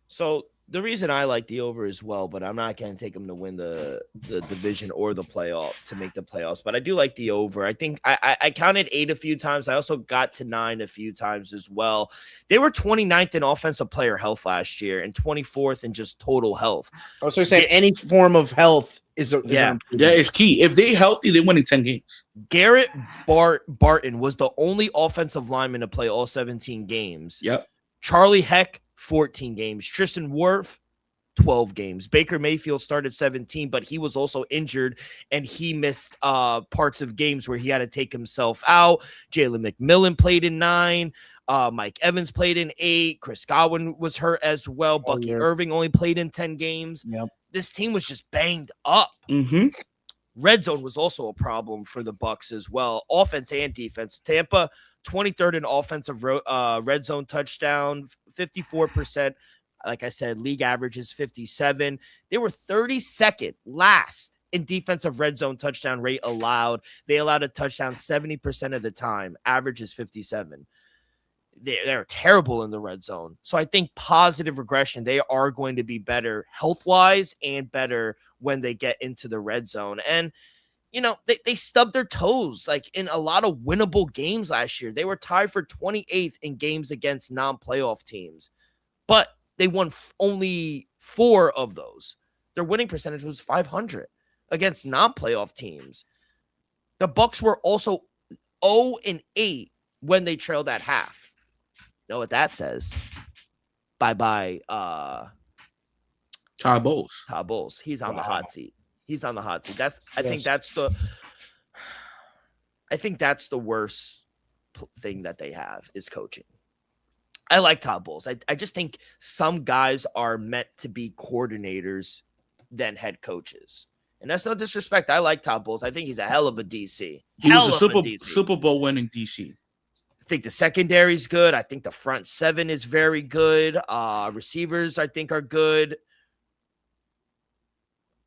So the reason I like the over as well, but I'm not going to take them to win the division or the playoff to make the playoffs. But I do like the over. I think I counted 8 a few times. I also got to 9 a few times as well. They were 29th in offensive player health last year and 24th in just total health. Oh, so you're saying any form of health is it's key. If they're healthy, they win in 10 games. Garrett Barton was the only offensive lineman to play all 17 games. Yep. Charlie Heck, 14 games. Tristan Wirth, 12 games. Baker Mayfield started 17, but he was also injured, and he missed parts of games where he had to take himself out. Jalen McMillan played in 9. Mike Evans played in 8. Chris Godwin was hurt as well. Bucky Irving only played in 10 games. Yep. This team was just banged up. Mm-hmm. Red zone was also a problem for the Bucks as well, offense and defense. Tampa, 23rd in offensive red zone touchdown, 54%. Like I said, league average is 57. They were 32nd last in defensive red zone touchdown rate allowed. They allowed a touchdown 70% of the time. Average is 57. They're terrible in the red zone. So I think positive regression. They are going to be better health-wise and better when they get into the red zone. And, they stubbed their toes like in a lot of winnable games last year. They were tied for 28th in games against non-playoff teams. But they won only 4 of those. Their winning percentage was .500 against non-playoff teams. The Bucks were also 0-8 when they trailed at half. Know what that says? Bye-bye. Todd Bowles. Todd Bowles. He's on the hot seat. He's on the hot seat. I think that's the worst thing that they have is coaching. I like Todd Bowles. I just think some guys are meant to be coordinators than head coaches. And that's no disrespect. I like Todd Bowles. I think he's a hell of a DC. He was a Super Bowl winning DC. I think the secondary's good. I think the front seven is very good. Receivers, I think, are good.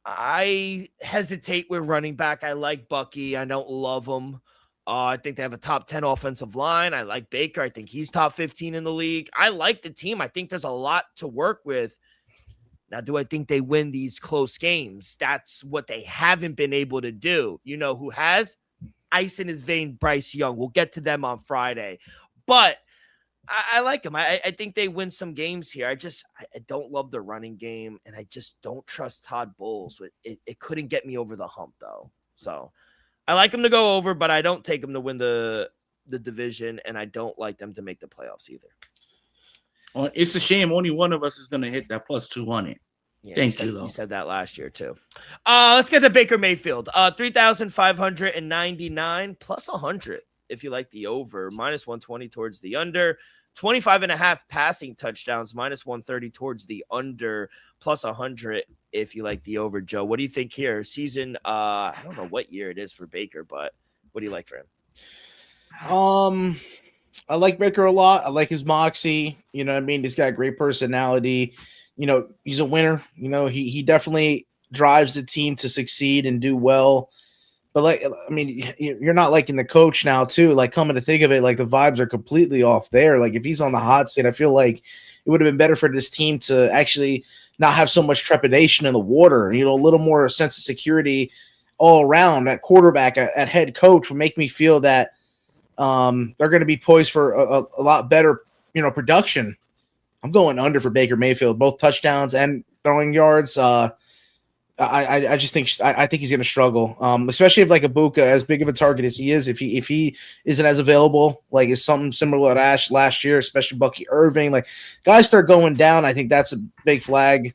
I hesitate with running back. I like Bucky. I don't love him. I think they have a top 10 offensive line. I like Baker. I think he's top 15 in the league. I like the team. I think there's a lot to work with. Now, do I think they win these close games? That's what they haven't been able to do. You know who has? Ice in his vein, Bryce Young. We'll get to them on Friday. But I like them. I think they win some games here. I don't love the running game, and I just don't trust Todd Bowles. It couldn't get me over the hump, though. So I like them to go over, but I don't take them to win the division, and I don't like them to make the playoffs either. Well, it's a shame only one of us is going to hit that plus 200. Yeah, Thank you, though. You said that last year, too. Let's get to Baker Mayfield. 3,599 plus 100 if you like the over. Minus 120 towards the under. 25.5 passing touchdowns. Minus 130 towards the under. Plus 100 if you like the over, Joe. What do you think here? Season, I don't know what year it is for Baker, but what do you like for him? I like Baker a lot. I like his moxie. You know what I mean? He's got a great personality. You know, he's a winner. You know, he definitely drives the team to succeed and do well. But, like, I mean, you're not liking the coach now, too. Like, coming to think of it, like, the vibes are completely off there. Like, if he's on the hot seat, I feel like it would have been better for this team to actually not have so much trepidation in the water. You know, a little more sense of security all around. At quarterback, at head coach would make me feel that they're going to be poised for a lot better, you know, production. I'm going under for Baker Mayfield, both touchdowns and throwing yards. I just think he's going to struggle, especially if like Ibuka, as big of a target as he is, if he isn't as available, like it's something similar to Ash last year, especially Bucky Irving. Like guys start going down, I think that's a big flag.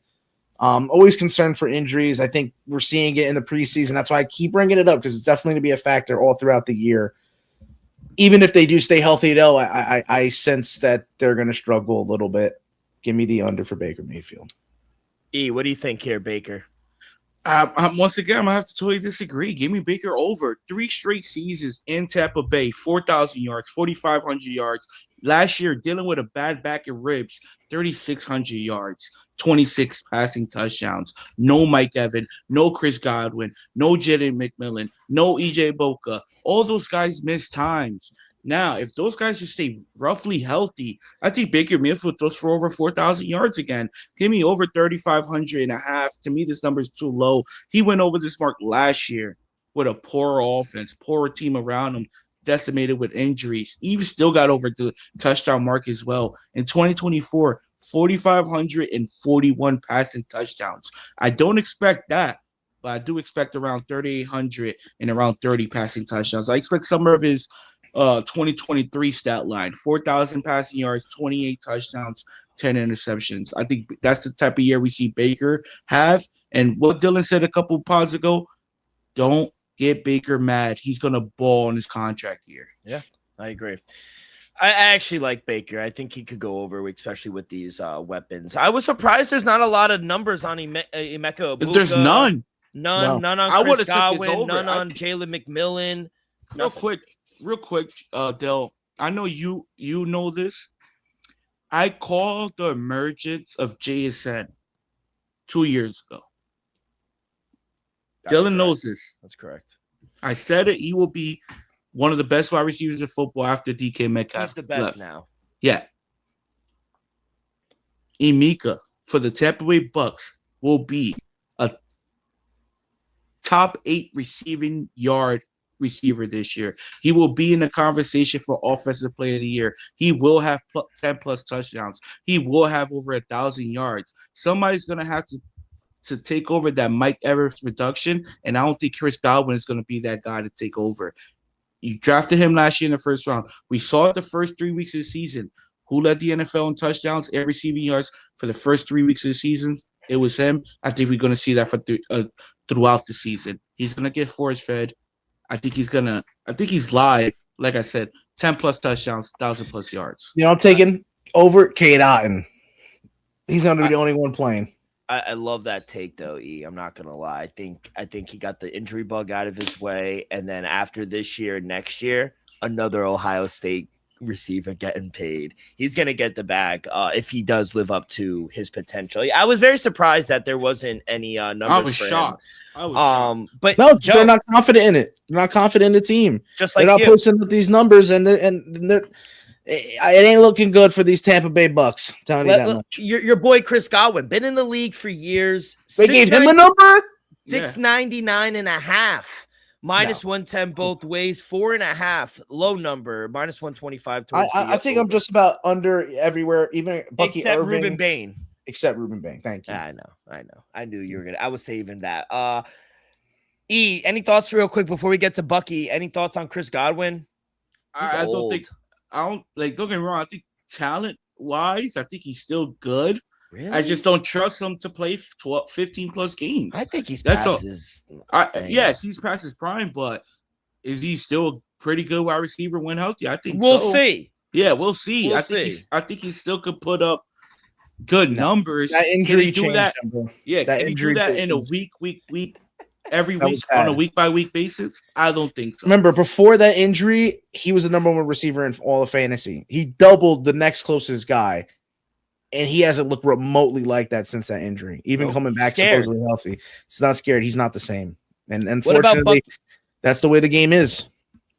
Always concerned for injuries. I think we're seeing it in the preseason. That's why I keep bringing it up because it's definitely going to be a factor all throughout the year. Even if they do stay healthy, though, I sense that they're going to struggle a little bit. Give me the under for Baker Mayfield. What do you think here, Baker? Once again, I'm going to have to totally disagree. Give me Baker over. 3 straight seasons in Tampa Bay, 4,000 yards, 4,500 yards. Last year, dealing with a bad back and ribs, 3,600 yards, 26 passing touchdowns. No Mike Evans, no Chris Godwin, no Jaden McMillan, no EJ Boca. All those guys missed times. Now, if those guys just stay roughly healthy, I think Baker Mayfield throws for over 4,000 yards again. Give me over 3,500 and a half. To me, this number is too low. He went over this mark last year with a poor offense, poor team around him, decimated with injuries. He still got over the touchdown mark as well. In 2024, 4,541 passing touchdowns. I don't expect that, but I do expect around 3,800 and around 30 passing touchdowns. I expect some of his 2023 stat line, 4,000 passing yards, 28 touchdowns, 10 interceptions. I think that's the type of year we see Baker have. And what Dylan said a couple of pods ago, don't get Baker mad. He's going to ball on his contract year. Yeah, I agree. I actually like Baker. I think he could go over, especially with these weapons. I was surprised there's not a lot of numbers on Emeka Ibuka. There's none. None on Chris Godwin, none on Jalen McMillan. Real quick, Del, I know you know this. I called the emergence of JSN 2 years ago. Dylan knows this. That's correct. I said it. He will be one of the best wide receivers in football after DK Metcalf. He's the best left. now. Yeah. Emeka for the Tampa Bay Bucks will be a top 8 receiving yard receiver this year. He will be in the conversation for offensive player of the year. He will have 10 plus touchdowns. He will have over 1,000 yards. Somebody's going to have to take over that Mike Evans reduction, and I don't think Chris Godwin is going to be that guy to take over. You drafted him last year in the first round. We saw it the first 3 weeks of the season. who led the NFL in touchdowns and receiving yards for the first 3 weeks of the season, it was him. I think we're going to see that for throughout the season. He's going to get force-fed. I think he's live. Like I said, 10-plus touchdowns, 1,000-plus yards. I'm taking over Cade Otton. He's going to be the only one playing. I love that take, though, E. I'm not going to lie. I think he got the injury bug out of his way, and then after this year, next year, another Ohio State receiver getting paid. He's going to get the bag if he does live up to his potential. I was very surprised that there wasn't any numbers. I was shocked. But no, Joe, they're not confident in it. They're not confident in the team. Just like they're not posting up these numbers, and they're it ain't looking good for these Tampa Bay Bucks. I'm telling you that much. Your boy Chris Godwin, been in the league for years. They gave him a number? 699.5. Minus 110 both ways, 4.5 low number, minus 125. I think I'm just about under everywhere, even Bucky except Irving, Ruben Bain. Except Ruben Bain. Thank you. I know. I knew you were gonna. I was saving that. E, any thoughts real quick before we get to Bucky? Any thoughts on Chris Godwin? Don't get me wrong. I think talent wise, I think he's still good. Really? I just don't trust him to play 15 plus games. I think he's past his. Yes, he's past his prime, but is he still a pretty good wide receiver when healthy? I think we'll so. see. Yeah, we'll see. I think he still could put up good numbers. That injury can he do that? Yeah, that can he do that in a week, every week on a week-by-week basis? I don't think so. Remember, before that injury, he was the number one receiver in all of fantasy. He doubled the next closest guy, and he hasn't looked remotely like that since that injury. Even coming back supposedly healthy, he's not scared. He's not the same. And unfortunately, that's the way the game is.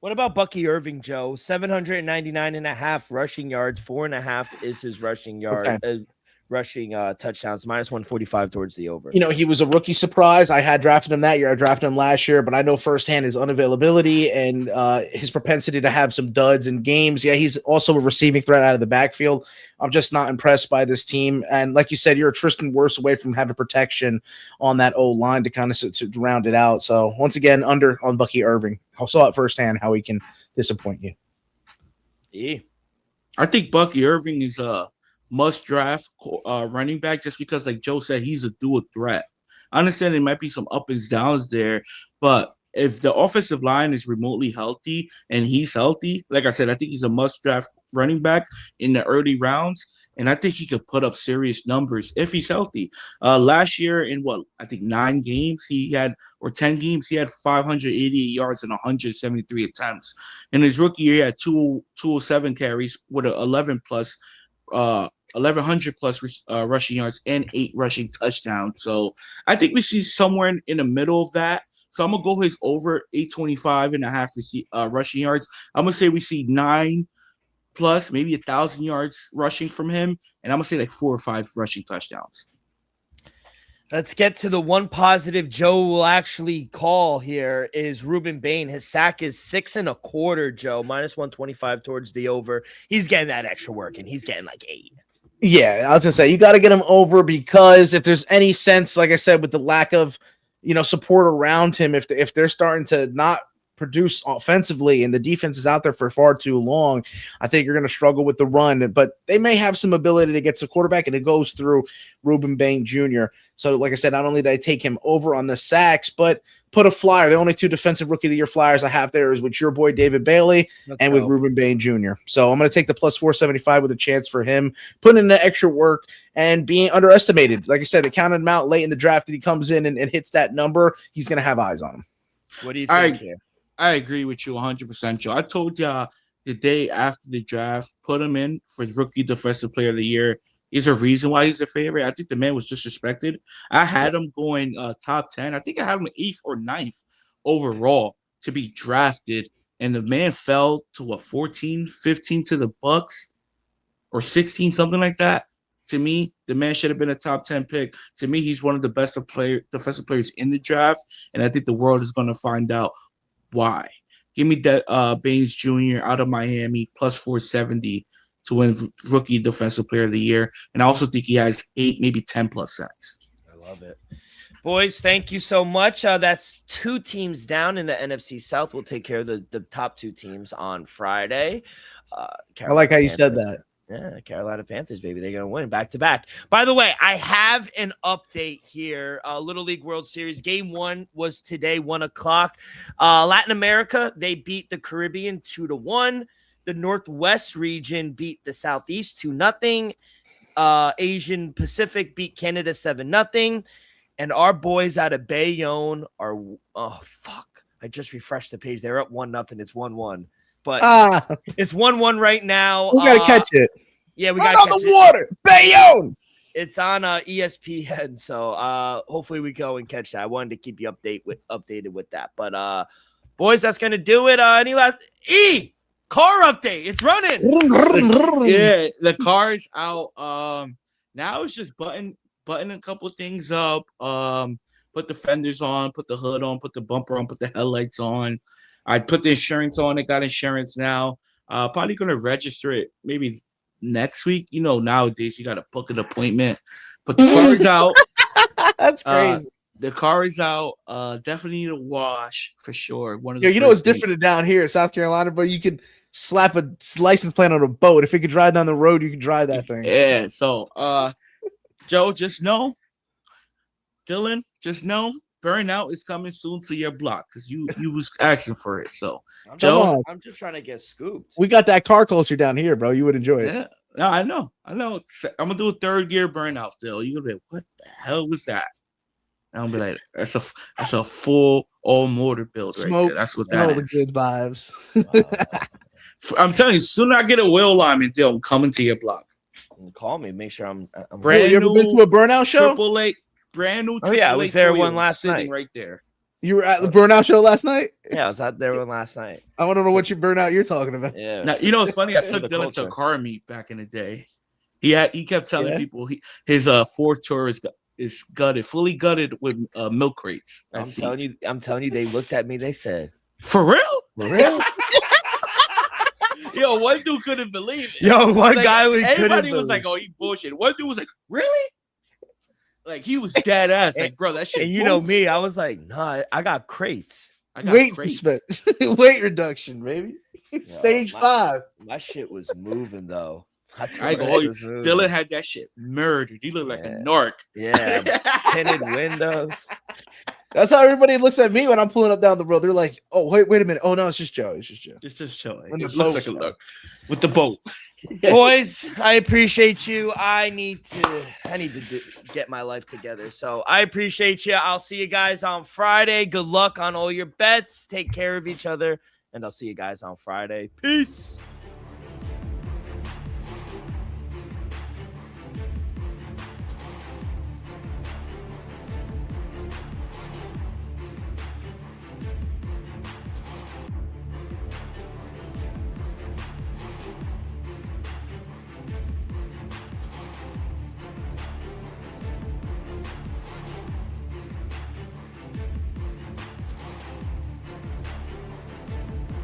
What about Bucky Irving, Joe? 799.5 rushing yards, 4.5 is his rushing yard. Okay. Rushing touchdowns, minus 145 towards the over. He was a rookie surprise. I had drafted him that year. I drafted him last year, but I know firsthand his unavailability and his propensity to have some duds in games. Yeah, he's also a receiving threat out of the backfield. I'm just not impressed by this team. And like you said, you're a Tristan Wirfs away from having protection on that O-line to kind of to round it out. So once again, under on Bucky Irving. I saw it firsthand how he can disappoint you. Yeah. I think Bucky Irving is a must draft running back just because, like Joe said, he's a dual threat. I understand there might be some up and downs there, but if the offensive line is remotely healthy and he's healthy, like I said, I think he's a must draft running back in the early rounds, and I think he could put up serious numbers if he's healthy. Last year in 9 games he had, or 10 games, he had 588 yards and 173 attempts. In his rookie year, he had 207 carries with an 1,100 plus rushing yards and 8 rushing touchdowns. So I think we see somewhere in the middle of that. So I'm gonna go his over 825.5 rushing yards. I'm gonna say we see 9 plus, maybe 1,000 yards rushing from him, and I'm gonna say like 4 or 5 rushing touchdowns. Let's get to the one positive Joe will actually call here is Ruben Bain. His sack is 6.25, Joe, minus 125 towards the over. He's getting that extra work, and he's getting like 8. Yeah, I was gonna say you got to get him over, because if there's any sense, like I said, with the lack of support around him, if they're starting to not produce offensively and the defense is out there for far too long, I think you're going to struggle with the run. But they may have some ability to get to quarterback, and it goes through Ruben Bain Jr. So, like I said, not only did I take him over on the sacks, but put a flyer. The only 2 defensive rookie of the year flyers I have there is with your boy David Bailey and with Ruben Bain Jr. So I'm going to take the plus 475 with a chance for him, putting in the extra work and being underestimated. Like I said, they counted him out late in the draft that he comes in and hits that number. He's going to have eyes on him. What do you think here? I agree with you 100%, Joe. I told y'all the day after the draft, put him in for rookie defensive player of the year. Is a reason why he's the favorite. I think the man was disrespected. I had him going top 10. I think I had him 8th or 9th overall to be drafted, and the man fell to 14, 15 to the Bucks, or 16, something like that. To me, the man should have been a top 10 pick. To me, he's one of the best defensive players in the draft, and I think the world is going to find out why. Give me that Baines Jr. out of Miami plus 470 to win rookie defensive player of the year. And I also think he has 8, maybe 10 plus sacks. I love it. Boys, thank you so much. That's 2 teams down in the NFC South. We'll take care of the top 2 teams on Friday. I like how you said that. Yeah, Carolina Panthers, baby. They're going to win back-to-back. By the way, I have an update here. Little League World Series. Game 1 was today, 1 o'clock. Latin America, they beat the Caribbean 2-1. The Northwest region beat the Southeast 2-0. Asian Pacific beat Canada 7-0. And our boys out of Bayonne are I just refreshed the page. They're up 1-0. It's 1-1. But it's 1-1 right now. We gotta catch it. Yeah, we right got on the water. Bayonne. It's on ESPN, so hopefully we go and catch that. I wanted to keep you updated with that. But boys, that's gonna do it. Any last car update? It's running. Yeah, the car's out. Now it's just button a couple things up. Put the fenders on, put the hood on, put the bumper on, put the headlights on. I put the insurance on. I got insurance now. Probably gonna register it maybe next week. You know, nowadays you gotta book an appointment. But the car is out. That's crazy. The car is out. Definitely need a wash for sure. You know what's different down here in South Carolina, bro? You can slap a license plate on a boat. If it could drive down the road, you can drive that thing. Yeah. So, Joe, just know. Dylan, just know. Burnout is coming soon to your block because you was asking for it. So, Joe, I'm just trying to get scooped. We got that car culture down here, bro. You would enjoy it. Yeah, no, I know. I'm gonna do a third gear burnout still. You're gonna be like, what the hell was that? And I'll be like, that's a full all motor build right there. That's what that is. The good vibes. I'm telling you, soon I get a wheel alignment deal, I'm coming to your block. Call me. Make sure I'm brand you ever been to a burnout show? Triple A. Brand new. Oh yeah, I was there one last night. Right there. You were at the burnout show last night? Yeah, I was out there one last night. I want to know what your burnout you're talking about. Yeah. Now, you know it's funny. I took Dylan to a car meet back in the day. He kept telling people his Ford Tour is gutted, fully gutted with milk crates. I'm telling you, they looked at me. They said, "For real? For real?" Yo, one dude couldn't believe it. Yo, one guy everybody was like, "Oh, he bullshit." One dude was like, "Really?" Like he was dead ass. Like, bro, that shit. And you know me, I was like, "Nah, I got crates. Weight reduction, baby. Stage 5. My shit was moving though. Dylan had that shit murdered. He looked like a narc. Yeah, tinted windows. That's how everybody looks at me when I'm pulling up down the road. They're like, "Oh, wait a minute. Oh no, it's just Joe. It's just Joe. It's just Joe. It looks like a look with the boat." Boys, I appreciate you. I need to get my life together. So I appreciate you. I'll see you guys on Friday. Good luck on all your bets. Take care of each other, and I'll see you guys on Friday. Peace.